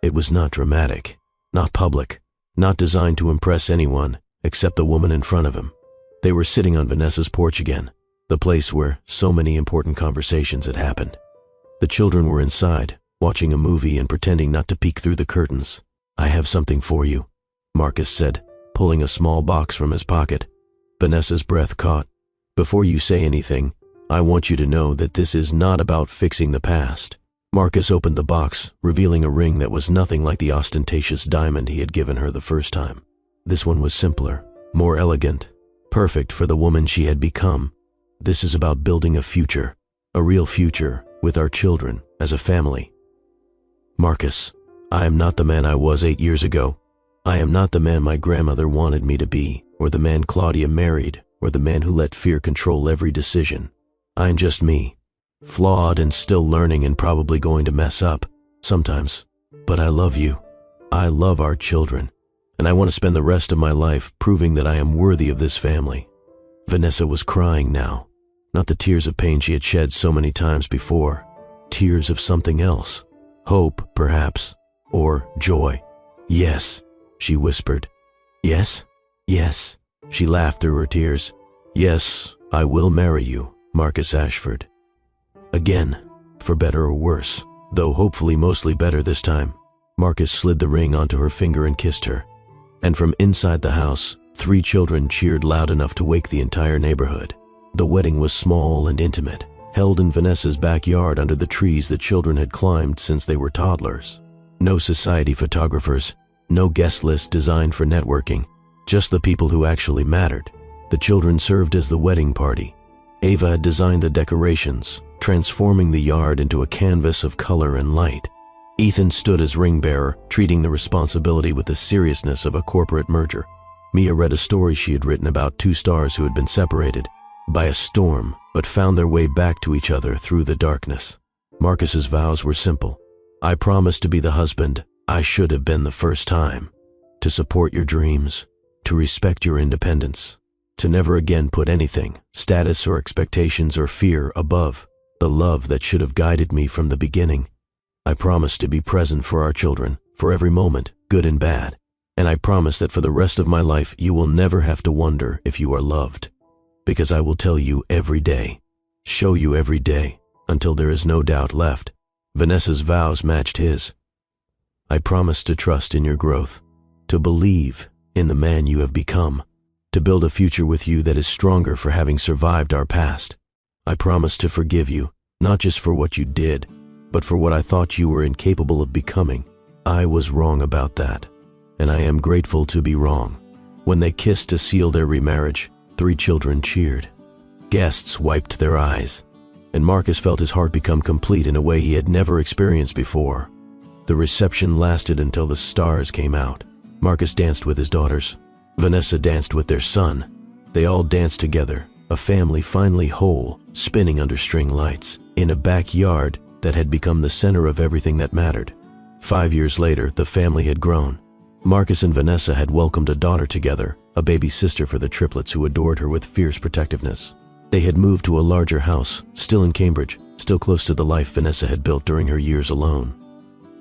Speaker 1: It was not dramatic, not public, not designed to impress anyone except the woman in front of him. They were sitting on Vanessa's porch again, the place where so many important conversations had happened. The children were inside, watching a movie and pretending not to peek through the curtains. "I have something for you," Marcus said, pulling a small box from his pocket. Vanessa's breath caught. "Before you say anything, I want you to know that this is not about fixing the past." Marcus opened the box, revealing a ring that was nothing like the ostentatious diamond he had given her the first time. This one was simpler, more elegant, perfect for the woman she had become. "This is about building a future, a real future, with our children, as a family." "Marcus, I am not the man I was 8 years ago. I am not the man my grandmother wanted me to be, or the man Claudia married, or the man who let fear control every decision. I'm just me. Flawed and still learning and probably going to mess up, sometimes. But I love you. I love our children. And I want to spend the rest of my life proving that I am worthy of this family." Vanessa was crying now. Not the tears of pain she had shed so many times before, tears of something else. Hope, perhaps, or joy. "Yes," she whispered. "Yes? Yes." She laughed through her tears. "Yes, I will marry you, Marcus Ashford." Again, for better or worse, though hopefully mostly better this time, Marcus slid the ring onto her finger and kissed her. And from inside the house, 3 children cheered loud enough to wake the entire neighborhood. The wedding was small and intimate, held in Vanessa's backyard under the trees that children had climbed since they were toddlers. No society photographers, no guest list designed for networking, just the people who actually mattered. The children served as the wedding party. Ava had designed the decorations, transforming the yard into a canvas of color and light. Ethan stood as ring bearer, treating the responsibility with the seriousness of a corporate merger. Mia read a story she had written about 2 stars who had been separated by a storm, but found their way back to each other through the darkness. Marcus's vows were simple. "I promise to be the husband I should have been the first time, to support your dreams, to respect your independence, to never again put anything, status or expectations or fear above the love that should have guided me from the beginning. I promise to be present for our children, for every moment, good and bad, and I promise that for the rest of my life you will never have to wonder if you are loved, because I will tell you every day, show you every day, until there is no doubt left." Vanessa's vows matched his. "I promise to trust in your growth, to believe in the man you have become, to build a future with you that is stronger for having survived our past. I promise to forgive you, not just for what you did, but for what I thought you were incapable of becoming. I was wrong about that, and I am grateful to be wrong." When they kissed to seal their remarriage, 3 children cheered. Guests wiped their eyes, and Marcus felt his heart become complete in a way he had never experienced before. The reception lasted until the stars came out. Marcus danced with his daughters. Vanessa danced with their son. They all danced together, a family finally whole, spinning under string lights, in a backyard that had become the center of everything that mattered. 5 years later, the family had grown. Marcus and Vanessa had welcomed a daughter together, a baby sister for the triplets who adored her with fierce protectiveness. They had moved to a larger house, still in Cambridge, still close to the life Vanessa had built during her years alone.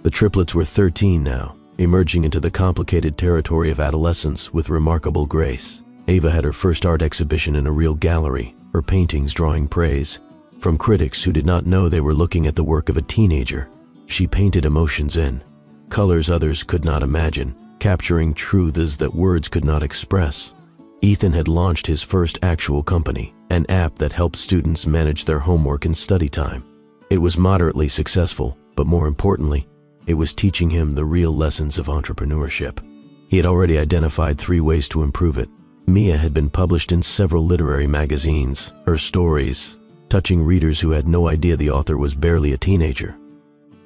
Speaker 1: The triplets were 13 now, emerging into the complicated territory of adolescence with remarkable grace. Ava had her first art exhibition in a real gallery, her paintings drawing praise from critics who did not know they were looking at the work of a teenager. She painted emotions in colors others could not imagine, capturing truths that words could not express. Ethan had launched his first actual company, an app that helped students manage their homework and study time. It was moderately successful, but more importantly, it was teaching him the real lessons of entrepreneurship. He had already identified 3 ways to improve it. Mia had been published in several literary magazines, her stories touching readers who had no idea the author was barely a teenager.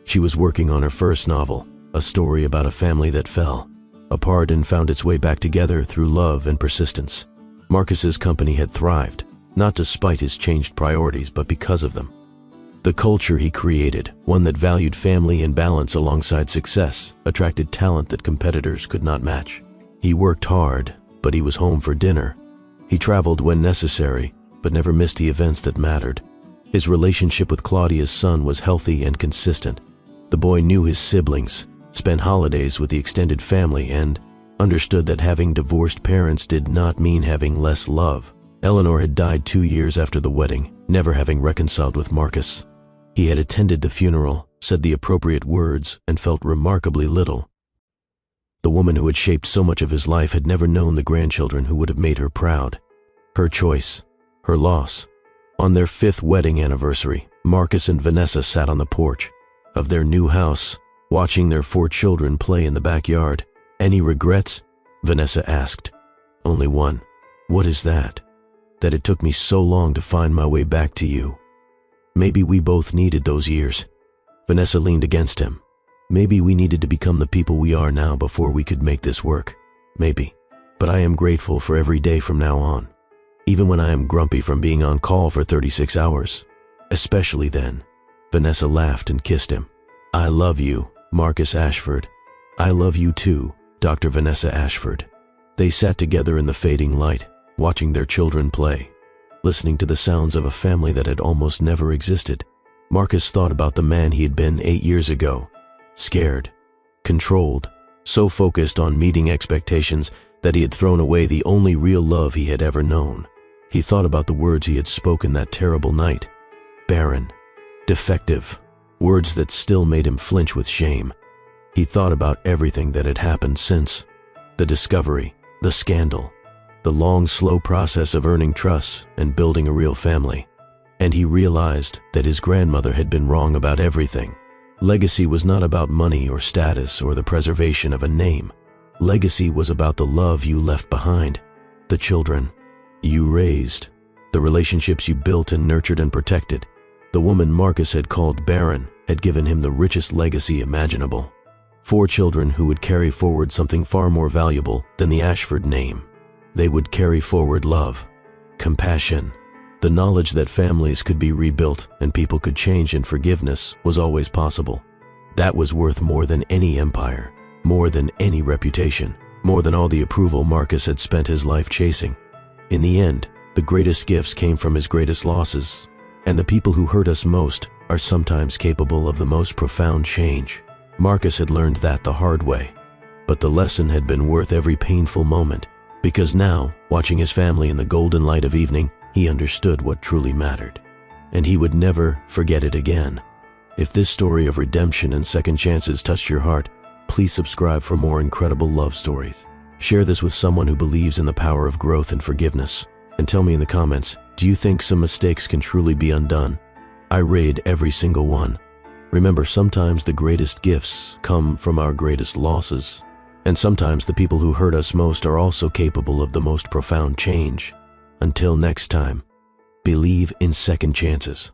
Speaker 1: She was working on her first novel, a story about a family that fell apart and found its way back together through love and persistence. Marcus's company had thrived, not despite his changed priorities, but because of them. The culture he created, one that valued family and balance alongside success, attracted talent that competitors could not match. He worked hard, but he was home for dinner. He traveled when necessary, but never missed the events that mattered. His relationship with Claudia's son was healthy and consistent. The boy knew his siblings, spent holidays with the extended family, and understood that having divorced parents did not mean having less love. Eleanor had died 2 years after the wedding, never having reconciled with Marcus. He had attended the funeral, said the appropriate words, and felt remarkably little. The woman who had shaped so much of his life had never known the grandchildren who would have made her proud. Her choice, her loss. On their 5th wedding anniversary, Marcus and Vanessa sat on the porch of their new house, watching their 4 children play in the backyard. "Any regrets?" Vanessa asked. "Only one." "What is that?" "That it took me so long to find my way back to you." "Maybe we both needed those years." Vanessa leaned against him. "Maybe we needed to become the people we are now before we could make this work. Maybe. But I am grateful for every day from now on. Even when I am grumpy from being on call for 36 hours. Especially then." Vanessa laughed and kissed him. "I love you, Marcus Ashford. I love you too, Dr. Vanessa Ashford." They sat together in the fading light, watching their children play, listening to the sounds of a family that had almost never existed. Marcus thought about the man he had been 8 years ago. Scared, controlled, so focused on meeting expectations that he had thrown away the only real love he had ever known. He thought about the words he had spoken that terrible night. Barren, defective, words that still made him flinch with shame. He thought about everything that had happened since. The discovery, the scandal, the long, slow process of earning trust and building a real family. And he realized that his grandmother had been wrong about everything. Legacy was not about money or status or the preservation of a name. Legacy was about the love you left behind, the children you raised, the relationships you built and nurtured and protected. The woman Marcus had called Barren had given him the richest legacy imaginable. 4 children who would carry forward something far more valuable than the Ashford name. They would carry forward love, compassion. The knowledge that families could be rebuilt and people could change, and forgiveness was always possible. That was worth more than any empire, more than any reputation, more than all the approval Marcus had spent his life chasing. In the end, the greatest gifts came from his greatest losses, and the people who hurt us most are sometimes capable of the most profound change. Marcus had learned that the hard way, but the lesson had been worth every painful moment, because now, watching his family in the golden light of evening, he understood what truly mattered, and he would never forget it again. If this story of redemption and second chances touched your heart, please subscribe for more incredible love stories. Share this with someone who believes in the power of growth and forgiveness, and tell me in the comments, do you think some mistakes can truly be undone? I raid every single one. Remember, sometimes the greatest gifts come from our greatest losses, and sometimes the people who hurt us most are also capable of the most profound change. Until next time, believe in second chances.